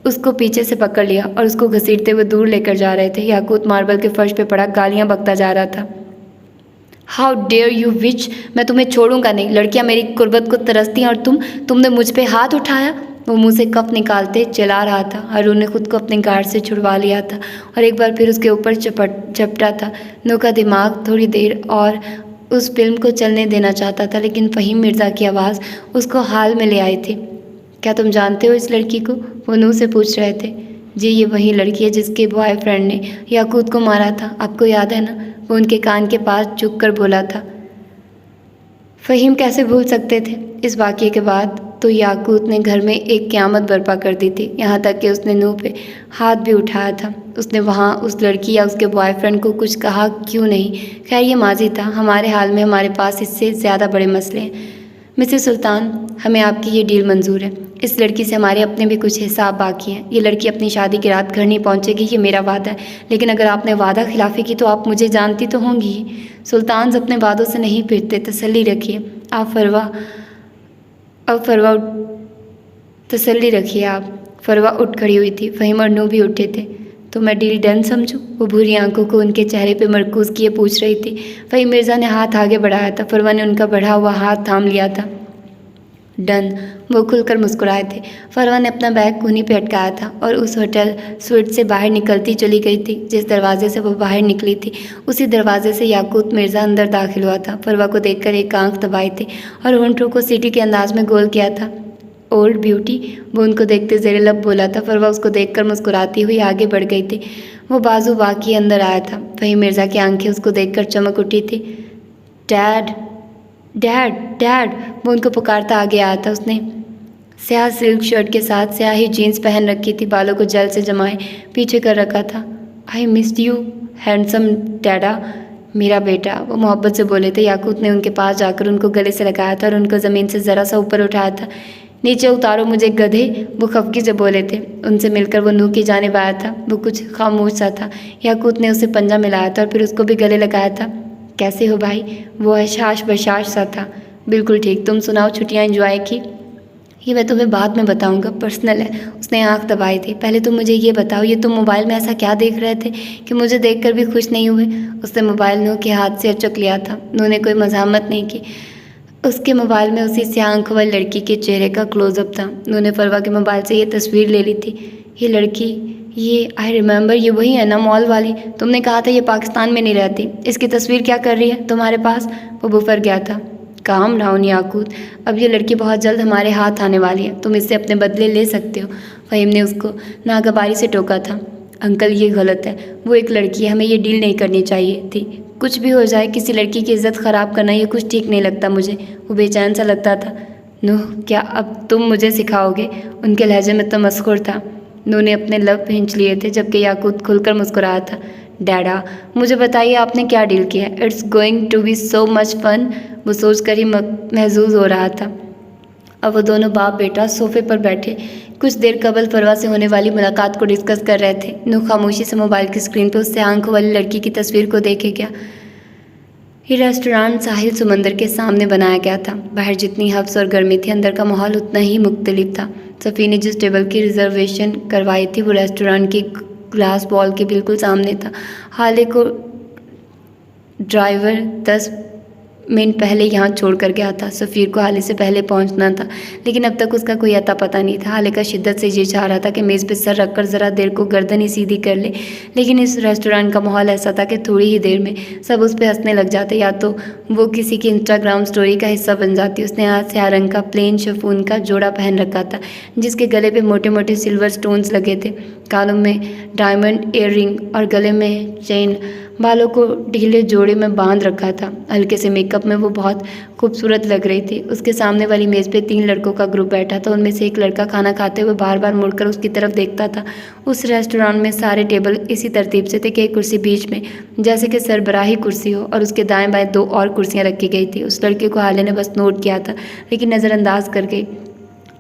[SPEAKER 1] उसको पीछे से पकड़ लिया और उसको घसीटते हुए दूर लेकर जा रहे थे। याकूत मार्बल के फर्श पे पड़ा गालियां बकता जा रहा था। हाउ डेयर यू विच, मैं तुम्हें छोड़ूंगा नहीं। लड़कियां मेरी कुर्बत को तरसती हैं और तुमने मुझ पे हाथ उठाया। वो मुंह से कफ निकालते चिल्ला रहा था। हारून ने खुद को अपने गार्ड से छुड़वा लिया था और एक बार फिर उसके ऊपर झपटा था। नूह का दिमाग थोड़ी देर और उस फिल्म को चलने देना चाहता था, लेकिन फ़हीम मिर्ज़ा की आवाज़ उसको हाल में ले आई थी। क्या तुम जानते हो इस लड़की को? वो नूह से पूछ रहे थे। जी, ये वही लड़की है जिसके बॉयफ्रेंड ने याकूत को मारा था, आपको याद है ना? वो उनके कान के पास झुक कर बोला था। फ़हीम कैसे भूल सकते थे? इस वाक़ये के बाद तो याकूत ने घर में एक क़यामत बर्पा कर दी थी, यहाँ तक कि उसने नूह पे हाथ भी उठाया था। उसने वहाँ उस लड़की या उसके बॉयफ्रेंड को कुछ कहा क्यों नहीं? खैर ये माजी था। हमारे हाल में हमारे पास इससे ज़्यादा बड़े मसले हैं। मिसेस सुल्तान, हमें आपकी ये डील मंजूर है। इस लड़की से हमारे अपने भी कुछ हिसाब बाकी हैं। ये लड़की अपनी शादी की रात घर नहीं पहुंचेगी, ये मेरा वादा है। लेकिन अगर आपने वादा खिलाफी की तो आप मुझे जानती तो होंगी ही। सुल्तान अपने वादों से नहीं फिरते, तसल्ली रखिए। तसल्ली रखिए आप। फरवा उठ खड़ी हुई थी। फ़हीम और नूह भी उठे थे। तो मैं डील डन समझूं? वो भूरी आंखों को उनके चेहरे पे मरकूज़ किए पूछ रही थी। फ़हीम मिर्ज़ा ने हाथ आगे बढ़ाया था। फरवा ने उनका बढ़ा हुआ हाथ थाम लिया था। डन। वो खुलकर मुस्कुराए थे। फरवा ने अपना बैग कूनी पे अटकाया था और उस होटल स्वीट से बाहर निकलती चली गई थी। जिस दरवाजे से वो बाहर निकली थी उसी दरवाजे से याकूत मिर्ज़ा अंदर दाखिल हुआ था। फरवा को देखकर एक आंख दबाई थी और होंठों को सीटी के अंदाज में गोल किया था। ओल्ड ब्यूटी, वो उनको देखते ज़ेरे लब बोला था। फरवा उसको देखकर मुस्कुराती हुई आगे बढ़ गई थी। वो बाजू वाक़ई अंदर आया था। फ़हीम मिर्ज़ा की आंखें उसको देखकर चमक उठी थी। डैड, डैड, डैड, वो उनको पुकारता आगे आया था। उसने स्याह सिल्क शर्ट के साथ स्याही जीन्स पहन रखी थी, बालों को जेल से जमाए पीछे कर रखा था। आई मिस्ड यू हैंडसम डैडा, मेरा बेटा, वो मोहब्बत से बोले थे। याकूत ने उनके पास जाकर उनको गले से लगाया था और उनको ज़मीन से ज़रा सा ऊपर उठाया था। नीचे उतारो मुझे गधे, वो खफकी से बोले थे। उनसे मिलकर वो नूह की जानिब आया था। वो कुछ खामोश सा था। याकूत ने उसे पंजा मिलाया था और फिर उसको भी गले लगाया था। कैसे हो भाई? वो हशाश बशाश सा था। बिल्कुल ठीक, तुम सुनाओ, छुट्टियाँ एंजॉय की? ये मैं तुम्हें बाद में बताऊंगा, पर्सनल है। उसने आंख दबाई थी। पहले तुम मुझे ये बताओ, ये तुम मोबाइल में ऐसा क्या देख रहे थे कि मुझे देखकर भी खुश नहीं हुए? उसने मोबाइल नूह के हाथ से अचक लिया था। नूह ने कोई मज़ामत नहीं की। उसके मोबाइल में उसी स्याह आंखों वाली लड़की के चेहरे का क्लोजअप था। नूह ने फरवा के मोबाइल से ये तस्वीर ले ली थी। ये लड़की, ये आई रिमेंबर, ये वही है ना मॉल वाली? तुमने कहा था ये पाकिस्तान में नहीं रहती। इसकी तस्वीर क्या कर रही है तुम्हारे पास? वो बुफर गया था। काम डाउन याकूत, अब ये लड़की बहुत जल्द हमारे हाथ आने वाली है। तुम इससे अपने बदले ले सकते हो। फ़हीम ने उसको नागवारी से टोका था। अंकल ये गलत है, वो एक लड़की है, हमें ये डील नहीं करनी चाहिए थी। कुछ भी हो जाए, किसी लड़की की इज्जत ख़राब करना ये कुछ ठीक नहीं लगता मुझे। वो बेचैन सा लगता था। नूह, क्या अब तुम मुझे सिखाओगे? उनके लहजे में तमस्खुर था। नूह ने अपने लब खींच लिए थे जबकि याकूत खुलकर मुस्कुराया था। डैडा, मुझे बताइए आपने क्या डील किया है? It's going to be so much fun. वो सोच कर ही महजूज हो रहा था। अब वो दोनों बाप बेटा सोफे पर बैठे कुछ देर कबल फरवा से होने वाली मुलाकात को डिस्कस कर रहे थे। नूह खामोशी से मोबाइल की स्क्रीन पर उससे आंखों वाली लड़की की तस्वीर को देखे गया। ये रेस्टोरेंट साहिल समंदर के सामने बनाया गया था। बाहर जितनी हफ्स और गर्मी थी, अंदर का माहौल उतना ही मुख्तलिफ था। सफ़ी ने जिस टेबल की रिजर्वेशन करवाई थी वो रेस्टोरेंट की ग्लास वॉल के बिल्कुल सामने था। हाले को ड्राइवर 10 मिनट पहले यहाँ छोड़ कर गया था। सफ़ीर को हाले से पहले पहुँचना था, लेकिन अब तक उसका कोई अता पता नहीं था। हाले का शिद्दत से ये चाह रहा था कि मेज़ पे सर रखकर ज़रा देर को गर्दन ही सीधी कर ले, लेकिन इस रेस्टोरेंट का माहौल ऐसा था कि थोड़ी ही देर में सब उस पर हंसने लग जाते, या तो वो किसी की इंस्टाग्राम स्टोरी का हिस्सा बन जाती। उसने आज स्याह रंग का प्लेन शिफॉन का जोड़ा पहन रखा था जिसके गले पे मोटे मोटे सिल्वर स्टोन्स लगे थे। कानों में डायमंड ईयररिंग और गले में चेन, बालों को ढीले जोड़े में बांध रखा था। हल्के से मेकअप में वो बहुत खूबसूरत लग रही थी। उसके सामने वाली मेज़ पे 3 लड़कों का ग्रुप बैठा था। उनमें से एक लड़का खाना खाते हुए बार बार मुड़कर उसकी तरफ देखता था। उस रेस्टोरेंट में सारे टेबल इसी तरतीब से थे कि एक कुर्सी बीच में, जैसे कि सरबराही कुर्सी हो, और उसके दाएं बाएं 2 और कुर्सियां रखी गई थी। उस लड़के को हाले ने बस नोट किया था, लेकिन नज़रअंदाज कर गई।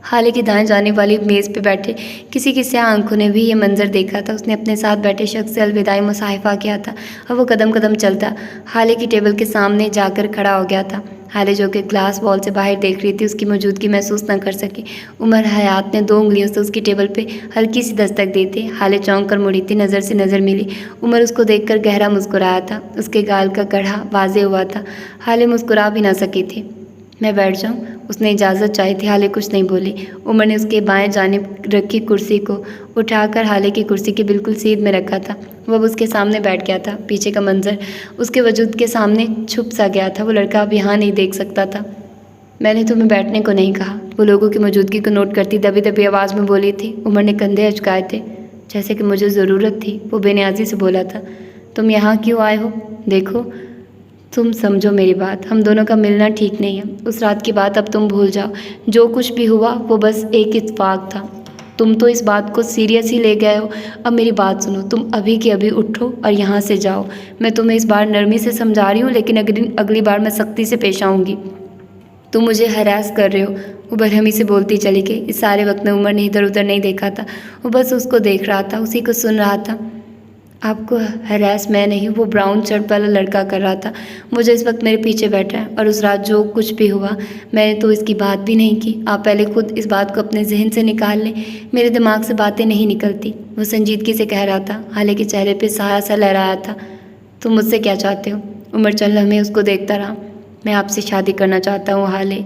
[SPEAKER 1] हाले की दाएं जाने वाली मेज़ पे बैठे किसी की स्याह आंखों ने भी ये मंजर देखा था। उसने अपने साथ बैठे शख्स से अलविदाई मुसाहिफा किया था और वो कदम कदम चलता हाले की टेबल के सामने जाकर खड़ा हो गया था। हाले जो कि ग्लास वॉल से बाहर देख रही थी, उसकी मौजूदगी महसूस न कर सकी। उमर हयात ने 2 उंगलियों से उसकी टेबल पे हल्की सी दस्तक दी थी। हाले चौंक कर मुड़ी थी, नज़र से नज़र मिली। उमर उसको देखकर गहरा मुस्कुराया था। उसके गाल का गढ़ा वाजे हुआ था। हाले मुस्कुरा भी ना सकी थी। मैं बैठ जाऊं? उसने इजाज़त चाही थी। हाले कुछ नहीं बोली। उमर ने उसके बाएं जानिब रखी कुर्सी को उठाकर हाले की कुर्सी के बिल्कुल सीध में रखा था। वो अब उसके सामने बैठ गया था। पीछे का मंजर उसके वजूद के सामने छुप सा गया था। वो लड़का अब यहाँ नहीं देख सकता था। मैंने तुम्हें बैठने को नहीं कहा, वो लोगों की मौजूदगी को नोट करती दबी दबी आवाज़ में बोली थी। उमर ने कंधे अचकाए थे, जैसे कि मुझे ज़रूरत थी। वो बेनियाजी से बोला था, तुम यहाँ क्यों आए हो? देखो, तुम समझो मेरी बात, हम दोनों का मिलना ठीक नहीं है। उस रात की बात अब तुम भूल जाओ। जो कुछ भी हुआ वो बस एक इत्तेफाक था। तुम तो इस बात को सीरियस ही ले गए हो। अब मेरी बात सुनो, तुम अभी की अभी उठो और यहाँ से जाओ। मैं तुम्हें इस बार नरमी से समझा रही हूँ, लेकिन अगली बार मैं सख्ती से पेश आऊँगी। तुम मुझे हरास कर रहे हो। वो बरहमी से बोलती चली गई। इस सारे वक्त में उमर ने इधर उधर नहीं देखा था। वो बस उसको देख रहा था, उसी को सुन रहा था। आपको हरास मैं नहीं, वो ब्राउन शर्ट वाला लड़का कर रहा था। मुझे इस वक्त मेरे पीछे बैठा है, और उस रात जो कुछ भी हुआ मैंने तो इसकी बात भी नहीं की। आप पहले खुद इस बात को अपने जहन से निकाल लें। मेरे दिमाग से बातें नहीं निकलती। वो संजीदगी से कह रहा था। हाले के चेहरे पे साया सा लहराया था। तुम मुझसे क्या चाहते हो? उमर चंद लम्हे उसको देखता रहा। मैं आपसे शादी करना चाहता हूँ हाले।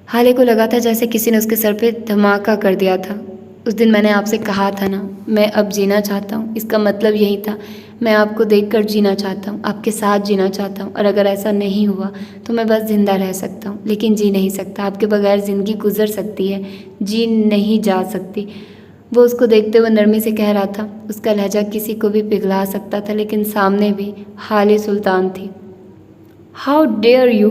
[SPEAKER 1] हाले को लगा था जैसे किसी ने उसके सर पे धमाका कर दिया था। उस दिन मैंने आपसे कहा था ना, मैं अब जीना चाहता हूँ। इसका मतलब यही था, मैं आपको देखकर जीना चाहता हूँ, आपके साथ जीना चाहता हूँ। और अगर ऐसा नहीं हुआ तो मैं बस ज़िंदा रह सकता हूँ, लेकिन जी नहीं सकता। आपके बगैर ज़िंदगी गुजर सकती है, जी नहीं जा सकती। वो उसको देखते हुए नरमी से कह रहा था। उसका लहजा किसी को भी पिघला सकता था, लेकिन सामने भी हाले सुल्तान थी। हाउ डेयर यू,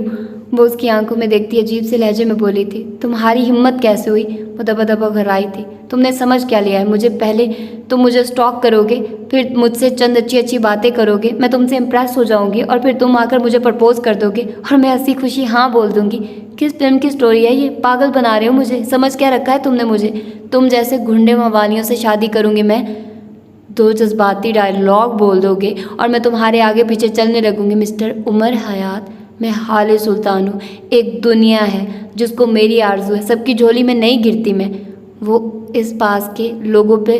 [SPEAKER 1] वो उसकी आंखों में देखती अजीब से लहजे में बोली थी। तुम्हारी हिम्मत कैसे हुई? वो दबा दबा घबराई थी। तुमने समझ क्या लिया है? मुझे पहले तुम मुझे स्टॉक करोगे, फिर मुझसे चंद अच्छी अच्छी बातें करोगे, मैं तुमसे इम्प्रेस हो जाऊंगी, और फिर तुम आकर मुझे प्रपोज कर दोगे और मैं हंसी खुशी हाँ बोल दूंगी। किस फिल्म की स्टोरी है ये? पागल बना रहे हो मुझे। समझ क्या रखा है तुमने मुझे? तुम जैसे गुंडे मवालियों से शादी करूंगी मैं? 2 जज्बाती डायलॉग बोल दोगे और मैं तुम्हारे आगे पीछे चलने लगूंगी। मिस्टर उमर हयात, मैं हाले सुल्तान हूँ। एक दुनिया है जिसको मेरी आरज़ू है, सबकी झोली में नहीं गिरती मैं। वो इस पास के लोगों पे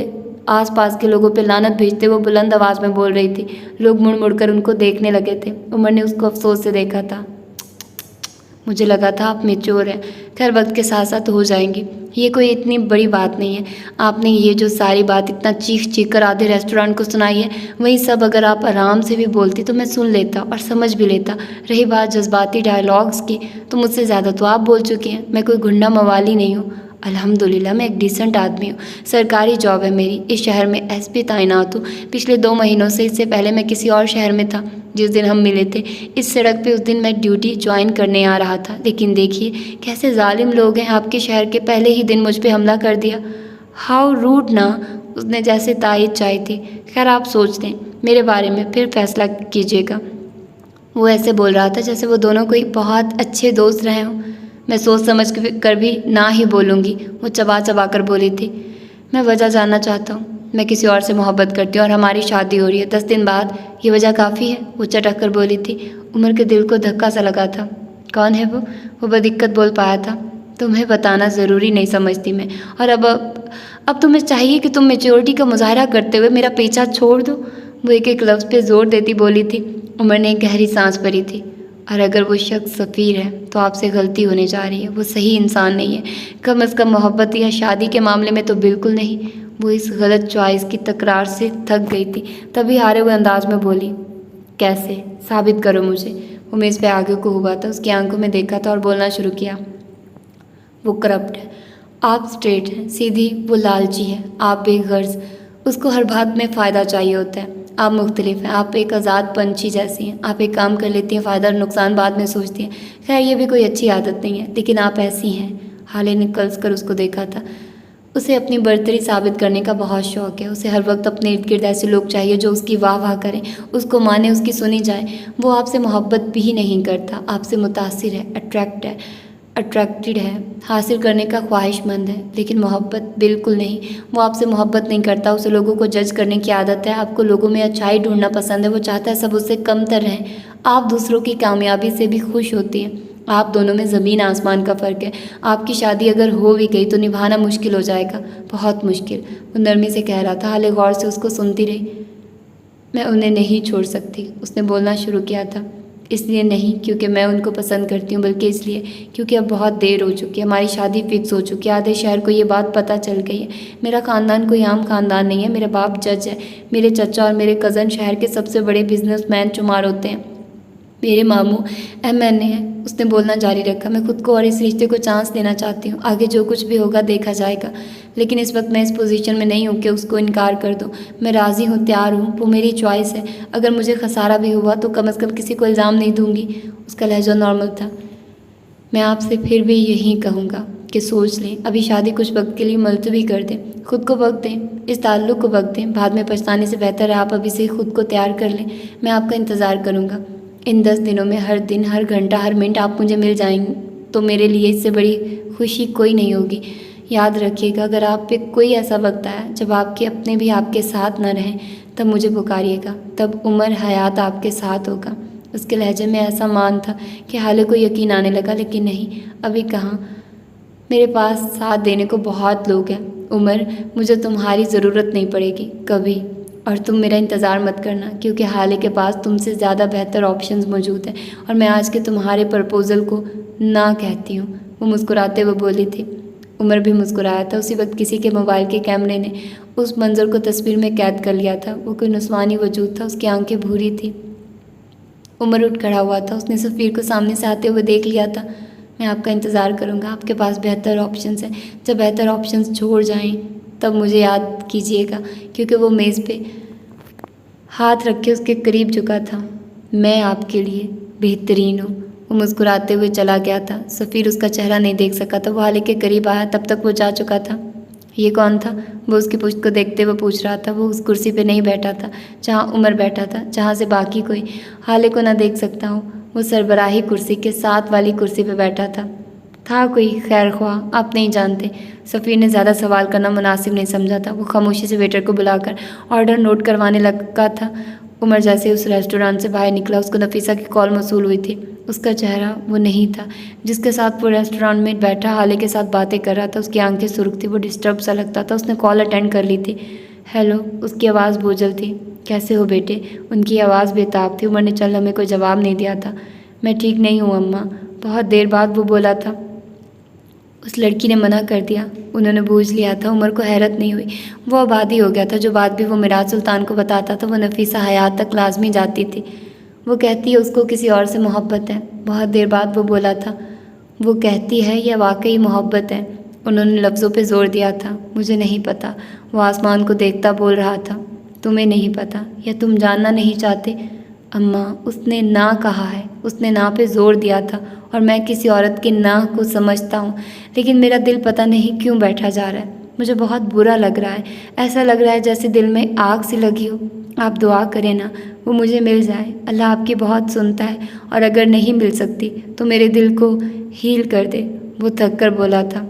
[SPEAKER 1] आस-पास के लोगों पे लानत भेजते हुए बुलंद आवाज़ में बोल रही थी। लोग मुड़ मुड़ कर उनको देखने लगे थे। उमर ने उसको अफसोस से देखा था। मुझे लगा था आप मैच्योर हैं, खैर वक्त के साथ साथ हो जाएंगी, ये कोई इतनी बड़ी बात नहीं है। आपने ये जो सारी बात इतना चीख चीख कर आधे रेस्टोरेंट को सुनाई है, वही सब अगर आप आराम से भी बोलती तो मैं सुन लेता और समझ भी लेता। रही बात जज्बाती डायलॉग्स की, तो मुझसे ज़्यादा तो आप बोल चुकी हैं। मैं कोई गुंडा मवाली नहीं हूँ। अल्हम्दुलिल्लाह मैं एक डिसेंट आदमी हूँ। सरकारी जॉब है मेरी, इस शहर में एसपी तैनात हूँ। पिछले 2 महीनों से, इससे पहले मैं किसी और शहर में था। जिस दिन हम मिले थे इस सड़क पे, उस दिन मैं ड्यूटी ज्वाइन करने आ रहा था। लेकिन देखिए कैसे जालिम लोग हैं, आपके शहर के पहले ही दिन मुझ पे हमला कर दिया। हाउ रूड ना, उसने जैसे तायद चाही थी। खैर आप सोच लें मेरे बारे में, फिर फैसला कीजिएगा। वो ऐसे बोल रहा था जैसे वो दोनों कोई बहुत अच्छे दोस्त रहे हों। मैं सोच समझ कर भी ना ही बोलूँगी, वो चबा चबा कर बोली थी। मैं वजह जानना चाहता हूँ। मैं किसी और से मोहब्बत करती हूँ और हमारी शादी हो रही है 10 दिन बाद, ये वजह काफ़ी है, वो चटक कर बोली थी। उमर के दिल को धक्का सा लगा था। कौन है वो बदिक्कत बोल पाया था। तुम्हें बताना ज़रूरी नहीं समझती मैं, और अब तुम्हें चाहिए कि तुम मेच्योरिटी का मुजाहरा करते हुए मेरा पीछा छोड़ दो। वो एक एक लफ्ज़ पे जोर देती बोली थी। उमर ने एक गहरी सांस भरी थी। और अगर वो शख्स सफ़ीर है तो आपसे गलती होने जा रही है। वो सही इंसान नहीं है, कम अज़ कम मोहब्बत या शादी के मामले में तो बिल्कुल नहीं। वो इस गलत चॉइस की तकरार से थक गई थी, तभी हारे हुए अंदाज में बोली, कैसे? साबित करो मुझे। वो मेज़ पे आगे को हुआ था, उसकी आंखों में देखा था और बोलना शुरू किया। वो करप्ट है, आप स्ट्रेट हैं, सीधी, वो लालची है, आप बेगर्ज। उसको हर बात में फ़ायदा चाहिए होता है। आप मुख्तलिफ हैं, आप एक आज़ाद पंछी जैसी हैं। आप एक काम कर लेती हैं, फ़ायदा और नुकसान बाद में सोचती हैं। खैर ये भी कोई अच्छी आदत नहीं है, लेकिन आप ऐसी हैं। हाले ने कस कर उसको देखा था। उसे अपनी बर्तरी साबित करने का बहुत शौक़ है। उसे हर वक्त अपने इर्द गिर्द ऐसे लोग चाहिए जो उसकी वाह वाह करें, उसको माने, उसकी सुनी जाए। वो आपसे मोहब्बत भी नहीं करता, आपसे मुतासिर है, अट्रैक्टेड है, हासिल करने का ख्वाहिशमंद है, लेकिन मोहब्बत बिल्कुल नहीं। वो आपसे मोहब्बत नहीं करता, उसे लोगों को जज करने की आदत है। आपको लोगों में अच्छाई ढूंढना पसंद है। वो चाहता है सब उससे कमतर रहें। आप दूसरों की कामयाबी से भी खुश होती हैं। आप दोनों में ज़मीन आसमान का फ़र्क है। आपकी शादी अगर हो भी गई तो निभाना मुश्किल हो जाएगा, बहुत मुश्किल। वो नरमी से कह रहा था। हाले गौर से उसको सुनती रही। मैं उन्हें नहीं छोड़ सकती, उसने बोलना शुरू किया था। इसलिए नहीं क्योंकि मैं उनको पसंद करती हूँ, बल्कि इसलिए क्योंकि अब बहुत देर हो चुकी है। हमारी शादी फिक्स हो चुकी है। आधे शहर को ये बात पता चल गई है। मेरा ख़ानदान कोई आम ख़ानदान नहीं है। मेरे बाप जज है। मेरे चचा और मेरे कज़न शहर के सबसे बड़े बिजनेसमैन शुमार होते हैं। मेरे मामू MNA हैं। उसने बोलना जारी रखा। मैं खुद को और इस रिश्ते को चांस देना चाहती हूँ। आगे जो कुछ भी होगा देखा जाएगा, लेकिन इस वक्त मैं इस पोजीशन में नहीं हूँ कि उसको इनकार कर दूँ। मैं राज़ी हूँ, तैयार हूँ, वो मेरी चॉइस है। अगर मुझे खसारा भी हुआ तो कम से कम किसी को इल्ज़ाम नहीं दूँगी। उसका लहजा नॉर्मल था। मैं आपसे फिर भी यही कहूँगा कि सोच लें, अभी शादी कुछ वक्त के लिए मुलतवी कर दें, खुद को वक्त दें, इस ताल्लुक़ को वक्त दें। बाद में पछताने से बेहतर है आप अभी से खुद को तैयार कर लें। मैं आपका इंतज़ार करूँगा। इन 10 दिनों में हर दिन, हर घंटा, हर मिनट आप मुझे मिल जाएंगे तो मेरे लिए इससे बड़ी खुशी कोई नहीं होगी। याद रखिएगा, अगर आप पे कोई ऐसा वक्त आया जब आपके अपने भी आपके साथ न रहें, तब मुझे पुकारिएगा। तब उम्र हयात आपके साथ होगा। उसके लहजे में ऐसा मान था कि हाले को यकीन आने लगा, लेकिन नहीं, अभी कहाँ। मेरे पास साथ देने को बहुत लोग हैं उमर, मुझे तुम्हारी ज़रूरत नहीं पड़ेगी कभी। और तुम मेरा इंतज़ार मत करना, क्योंकि हाले के पास तुमसे ज़्यादा बेहतर ऑप्शंस मौजूद हैं। और मैं आज के तुम्हारे प्रपोज़ल को ना कहती हूँ। वो मुस्कुराते हुए बोली थी। उमर भी मुस्कुराया था। उसी वक्त किसी के मोबाइल के कैमरे ने उस मंज़र को तस्वीर में कैद कर लिया था। वो कोई नस्वानी वजूद था। उसकी आंखें भूरी थी। उमर उठ खड़ा हुआ था। उसने सफ़ीर को सामने से आते हुए देख लिया था। मैं आपका इंतज़ार करूँगा। आपके पास बेहतर ऑप्शंस हैं। जब बेहतर ऑप्शंस छोड़ जाएं तब मुझे याद कीजिएगा, क्योंकि वो मेज़ पे हाथ रख के उसके करीब झुका था। मैं आपके लिए बेहतरीन हूँ। वो मुस्कुराते हुए चला गया था। सफ़ीर उसका चेहरा नहीं देख सका था। वो हाले के करीब आया, तब तक वो जा चुका था। ये कौन था? वो उसकी पुश्त को देखते हुए पूछ रहा था। वो उस कुर्सी पे नहीं बैठा था जहाँ उमर बैठा था, जहाँ से बाकी कोई हाले को ना देख सकता हूँ। वो सरबराही कुर्सी के साथ वाली कुर्सी पे बैठा था कोई खैर ख्वाह, आप नहीं जानते। सफ़ीर ने ज़्यादा सवाल करना मुनासिब नहीं समझा था। वो खामोशी से वेटर को बुलाकर ऑर्डर नोट करवाने लगा था। उमर जैसे उस रेस्टोरेंट से बाहर निकला, उसको नफीसा की कॉल मौसूल हुई थी। उसका चेहरा वो नहीं था जिसके साथ वो रेस्टोरेंट में बैठा हाले के साथ बातें कर रहा था। उसकी आंखें सुर्ख थी। वो डिस्टर्ब सा लगता था। उसने कॉल अटेंड कर ली थी। हेलो, उसकी आवाज़ बोझल थी। कैसे हो बेटे? उनकी आवाज़ बेताब थी। उमर ने चल हमें कोई जवाब नहीं दिया था। मैं ठीक नहीं हूँ अम्मा। बहुत देर बाद वो बोला था। उस लड़की ने मना कर दिया। उन्होंने बूझ लिया था। उमर को हैरत नहीं हुई। वो आबादी हो गया था। जो बात भी वो मिराज सुल्तान को बताता था वो नफीसा हयात तक लाजमी जाती थी। वो कहती है उसको किसी और से मोहब्बत है। बहुत देर बाद वो बोला था। वो कहती है यह वाकई मोहब्बत है। उन्होंने लफ्ज़ों पे ज़ोर दिया था। मुझे नहीं पता। वो आसमान को देखता बोल रहा था। तुम्हें नहीं पता या तुम जानना नहीं चाहते? अम्मा, उसने ना कहा है। उसने ना पे ज़ोर दिया था और मैं किसी औरत के ना को समझता हूँ, लेकिन मेरा दिल पता नहीं क्यों बैठा जा रहा है। मुझे बहुत बुरा लग रहा है। ऐसा लग रहा है जैसे दिल में आग सी लगी हो। आप दुआ करें ना वो मुझे मिल जाए। अल्लाह आपकी बहुत सुनता है, और अगर नहीं मिल सकती तो मेरे दिल को हील कर दे। वो थक कर बोला था।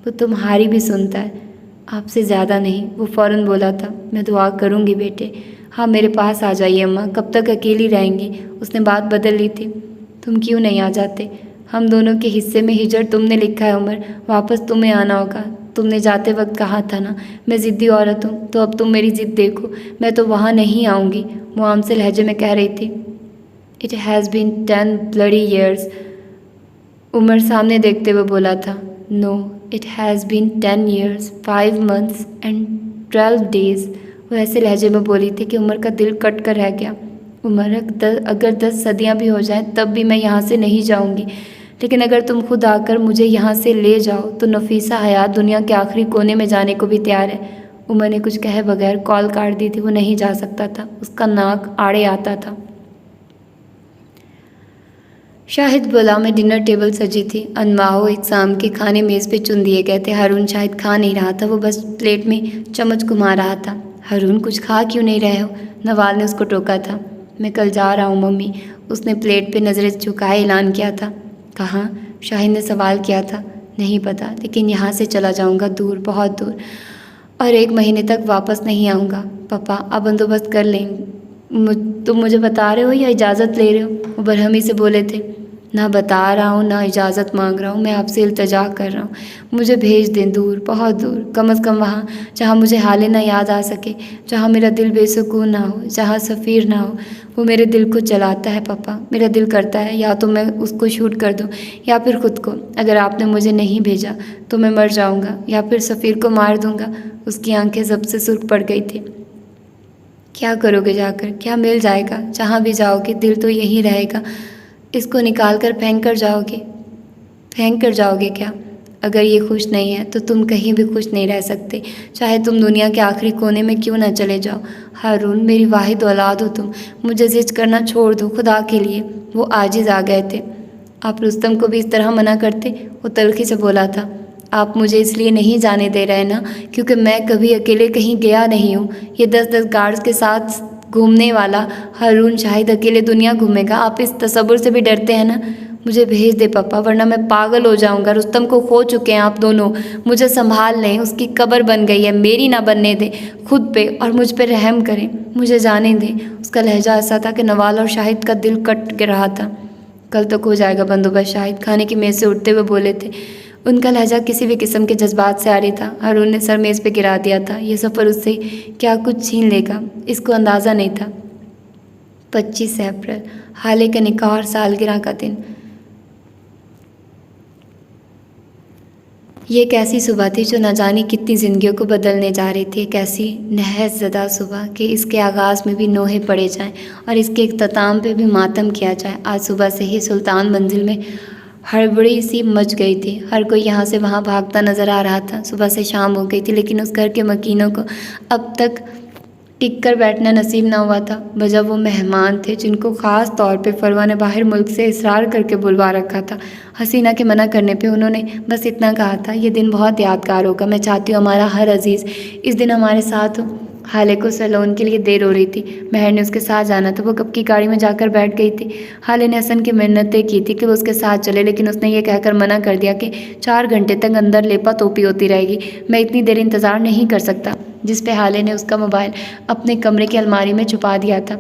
[SPEAKER 1] वो तुम्हारी भी सुनता है, आपसे ज़्यादा नहीं। वो फ़ौरन बोला था। मैं दुआ करूँगी बेटे। हाँ, मेरे पास आ जाइए अम्मा। कब तक अकेली रहेंगी? उसने बात बदल ली थी। तुम क्यों नहीं आ जाते? हम दोनों के हिस्से में हिजर तुमने लिखा है उमर। वापस तुम्हें आना होगा। तुमने जाते वक्त कहा था ना मैं ज़िद्दी औरत हूँ, तो अब तुम मेरी ज़िद देखो। मैं तो वहाँ नहीं आऊँगी, वो आम से लहजे में कह रही थी। It has been 10 bloody years। Umar सामने देखते हुए बोला था। No, it has been 10 years, 5 months and 12 days। वो ऐसे लहजे में बोली थी कि उमर का दिल कट कर रह गया। उमर, अगर 10 सदियाँ भी हो जाएं तब भी मैं यहाँ से नहीं जाऊँगी, लेकिन अगर तुम खुद आकर मुझे यहाँ से ले जाओ तो नफीसा हयात दुनिया के आखिरी कोने में जाने को भी तैयार है। उमर ने कुछ कहे बगैर कॉल काट दी थी। वो नहीं जा सकता था, उसका नाक आड़े आता था। शाहिद बुलाओ में डिनर टेबल सजी थी। अनवाहो एग्जाम के खाने मेज़ पे चुन दिए गए थे। हारून शायद खा नहीं रहा था, वो बस प्लेट में चम्मच घुमा रहा था। हारून कुछ खा क्यों नहीं रहे हो? नवाल ने उसको टोका था। मैं कल जा रहा हूँ मम्मी। उसने प्लेट पे नज़रें झुकाए ऐलान किया था। कहाँ? शाहिद ने सवाल किया था। नहीं पता, लेकिन यहाँ से चला जाऊँगा, दूर, बहुत दूर, और 1 महीने तक वापस नहीं आऊँगा। पापा आप बंदोबस्त कर लेंगे। तुम मुझे बता रहे हो या इजाज़त ले रहे हो? वो बरहमी से बोले थे। ना बता रहा हूँ ना इजाज़त मांग रहा हूँ, मैं आपसे इल्तिजा कर रहा हूँ। मुझे भेज दें दूर, बहुत दूर, कम से कम वहाँ जहाँ मुझे हाले ना याद आ सके, जहाँ मेरा दिल बेसुकून ना हो, जहाँ सफ़ीर ना हो। वो मेरे दिल को जलाता है पापा। मेरा दिल करता है या तो मैं उसको शूट कर दूँ या फिर ख़ुद को। अगर आपने मुझे नहीं भेजा तो मैं मर जाऊँगा या फिर सफ़ीर को मार दूँगा। उसकी आंखें सबसे सुर्ख पड़ गई थी। क्या करोगे जाकर? क्या मिल जाएगा? जहाँ भी जाओगे दिल तो यही रहेगा। इसको निकाल कर फेंक कर जाओगे? फेंक कर जाओगे क्या? अगर ये खुश नहीं है तो तुम कहीं भी खुश नहीं रह सकते, चाहे तुम दुनिया के आखिरी कोने में क्यों ना चले जाओ। हारून मेरी वाहिद औलाद हो तुम, मुझे जिद करना छोड़ दो खुदा के लिए। वो आजिज़ आ गए थे। आप रुस्तम को भी इस तरह मना करते? वो तल्खी से बोला था। आप मुझे इसलिए नहीं जाने दे रहे ना क्योंकि मैं कभी अकेले कहीं गया नहीं हूँ। ये 10-10 गार्ड्स के साथ घूमने वाला हारून शाहिद अकेले दुनिया घूमेगा? आप इस तसव्वुर से भी डरते हैं ना? मुझे भेज दे पापा, वरना मैं पागल हो जाऊंगा। रुस्तम को खो चुके हैं आप दोनों, मुझे संभाल लें। उसकी कब्र बन गई है, मेरी ना बनने दें। खुद पे और मुझ पे रहम करें, मुझे जाने दें। उसका लहजा ऐसा था कि नवाल और शाहिद का दिल कट रहा था। कल तक हो जाएगा बंदोबस्त, शाहिद खाने की मेज़ से उठते हुए बोले थे। उनका लहजा किसी भी किस्म के जज्बात से आ रही था। हारून ने सर मेज़ पे गिरा दिया था। ये सफ़र उससे क्या कुछ छीन लेगा, इसको अंदाज़ा नहीं था। 25 अप्रैल, हाले के निकाह और सालगिरह का दिन। ये एक ऐसी सुबह थी जो न जाने कितनी ज़िंदगियों को बदलने जा रही थी। एक ऐसी नहज़ ज़दा सुबह कि इसके आगाज़ में भी नोहे पड़े जाएं और इसके इख्तिताम पे भी मातम किया जाए। आज सुबह से ही सुल्तान मंजिल में हड़बड़ी सी मच गई थी। हर कोई यहाँ से वहाँ भागता नज़र आ रहा था। सुबह से शाम हो गई थी, लेकिन उस घर के मकीनों को अब तक टिक कर बैठना नसीब ना हुआ था। वजह वो मेहमान थे जिनको ख़ास तौर पे फरवा ने बाहर मुल्क से इसरार करके बुलवा रखा था। हसीना के मना करने पे उन्होंने बस इतना कहा था, ये दिन बहुत यादगार होगा। मैं चाहती हूँ हमारा हर अजीज़ इस दिन हमारे साथ हो। हाले को सैलून के लिए देर हो रही थी। महर ने उसके साथ जाना था। वो कब की गाड़ी में जाकर बैठ गई थी। हाले ने हसन की मिन्नतें की थी कि वो उसके साथ चले, लेकिन उसने ये कहकर मना कर दिया कि 4 घंटे तक अंदर लेपा तोपी होती रहेगी, मैं इतनी देर इंतज़ार नहीं कर सकता। जिस पे हाले ने उसका मोबाइल अपने कमरे की अलमारी में छुपा दिया था।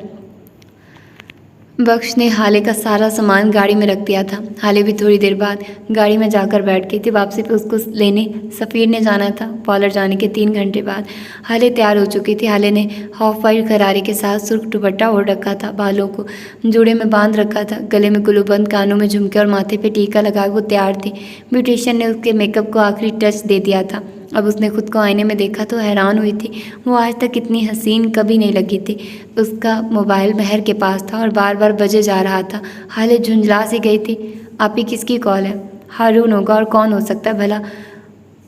[SPEAKER 1] बख्श ने हाले का सारा सामान गाड़ी में रख दिया था। हाले भी थोड़ी देर बाद गाड़ी में जाकर बैठ गई थी। वापसी पे उसको लेने सफ़ीर ने जाना था। पॉलर जाने के 3 घंटे बाद हाले तैयार हो चुकी थी। हाले ने ऑफ वाइट गरारे के साथ सुर्ख दुपट्टा ओढ़ रखा था, बालों को जूड़े में बांध रखा था, गले में गुलूबंद, कानों में झुमके और माथे पे टीका लगा वो तैयार थी। ब्यूटिशियन ने उसके मेकअप को आखिरी टच दे दिया था। अब उसने खुद को आईने में देखा तो हैरान हुई थी। वो आज तक इतनी हसीन कभी नहीं लगी थी। उसका मोबाइल महर के पास था और बार बार बजे जा रहा था। हाले झुंझला सी गई थी। आप ही किसकी कॉल है? हारून होगा, और कौन हो सकता है भला?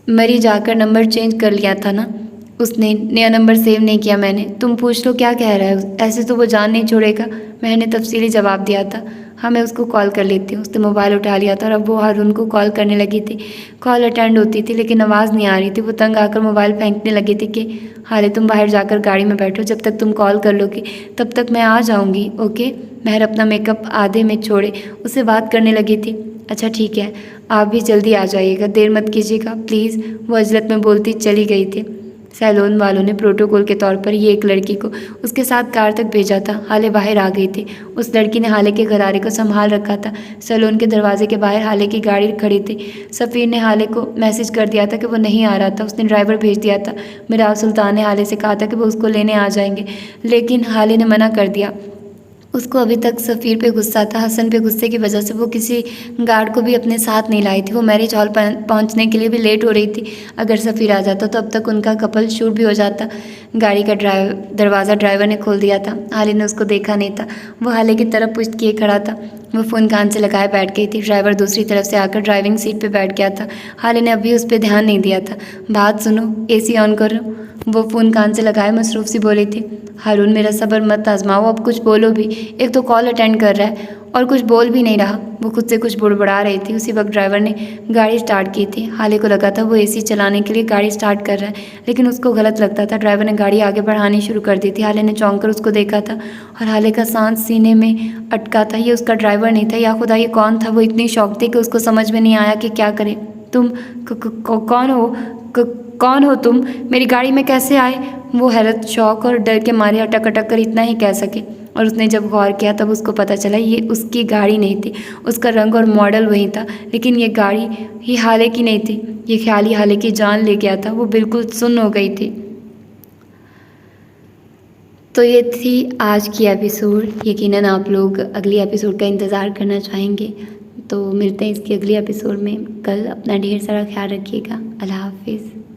[SPEAKER 1] मरी जाकर नंबर चेंज कर लिया था ना उसने, नया नंबर सेव नहीं किया मैंने। तुम पूछ लो क्या कह रहा है, ऐसे तो वो जान नहीं छोड़ेगा। मैंने तफसीली जवाब दिया था। हाँ मैं उसको कॉल कर लेती हूँ। उसने मोबाइल उठा लिया था और अब वो हारून को कॉल करने लगी थी। कॉल अटेंड होती थी लेकिन आवाज़ नहीं आ रही थी। वो तंग आकर मोबाइल फेंकने लगी थी कि हाले तुम बाहर जाकर गाड़ी में बैठो, जब तक तुम कॉल कर लोगी तब तक मैं आ जाऊँगी, ओके? महर अपना मेकअप आधे में छोड़े उससे बात करने लगी थी। अच्छा ठीक है, आप भी जल्दी आ जाइएगा, देर मत कीजिएगा प्लीज़, वो अजलत में बोलती चली गई थी। सैलून वालों ने प्रोटोकॉल के तौर पर ये एक लड़की को उसके साथ कार तक भेजा था। हाले बाहर आ गई थी। उस लड़की ने हाले के गरारे को संभाल रखा था। सैलून के दरवाजे के बाहर हाले की गाड़ी खड़ी थी। सफ़ीर ने हाले को मैसेज कर दिया था कि वो नहीं आ रहा था। उसने ड्राइवर भेज दिया था। मिराज सुल्तान ने हाले से कहा था कि वो उसको लेने आ जाएंगे, लेकिन हाले ने मना कर दिया। उसको अभी तक सफ़ीर पे गुस्सा था। हसन पे गुस्से की वजह से वो किसी गार्ड को भी अपने साथ नहीं लाई थी। वो मैरिज हॉल पहुंचने के लिए भी लेट हो रही थी। अगर सफ़ीर आ जाता तो अब तक उनका कपल शूट भी हो जाता। गाड़ी का दरवाज़ा ड्राइवर ने खोल दिया था। हाले ने उसको देखा नहीं था। वो हाले की तरफ पुष्ट किए खड़ा था। वो फ़ोन कान से लगाए बैठ गई थी। ड्राइवर दूसरी तरफ से आकर ड्राइविंग सीट पे बैठ गया था। हाले ने अभी उस पर ध्यान नहीं दिया था। बात सुनो, AC ऑन करो। वो फ़ोन कान से लगाए मसरूफ़ सी बोली थी। हारून, मेरा सब्र मत आजमाओ, अब कुछ बोलो भी। एक तो कॉल अटेंड कर रहा है और कुछ बोल भी नहीं रहा। वो खुद से कुछ बुड़बुड़ा रही थी। उसी वक्त ड्राइवर ने गाड़ी स्टार्ट की थी। हाले को लगा था वो AC चलाने के लिए गाड़ी स्टार्ट कर रहा है, लेकिन उसको गलत लगता था। ड्राइवर ने गाड़ी आगे बढ़ानी शुरू कर दी थी। हाले ने चौंक कर उसको देखा था और हाले का सांस सीने में अटका था। ये उसका ड्राइवर नहीं था। या खुदा, ये कौन था? वो इतनी शौक थी कि उसको समझ में नहीं आया कि क्या करे। तुम कौन हो? कौन हो तुम? मेरी गाड़ी में कैसे आए? वो हैरत, शौक और डर के मारे अटक अटक कर इतना ही कह सके। और उसने जब गौर किया तब उसको पता चला ये उसकी गाड़ी नहीं थी। उसका रंग और मॉडल वही था, लेकिन ये गाड़ी ही हाले की नहीं थी। ये ख्याल ही हाले की जान ले गया था। वो बिल्कुल सुन्न हो गई थी। तो ये थी आज की एपिसोड। यकीनन आप लोग अगली एपिसोड का इंतज़ार करना चाहेंगे। तो मिलते हैं इसकी अगली एपिसोड में कल। अपना ढेर सारा ख्याल रखिएगा। अल्लाह हाफिज़।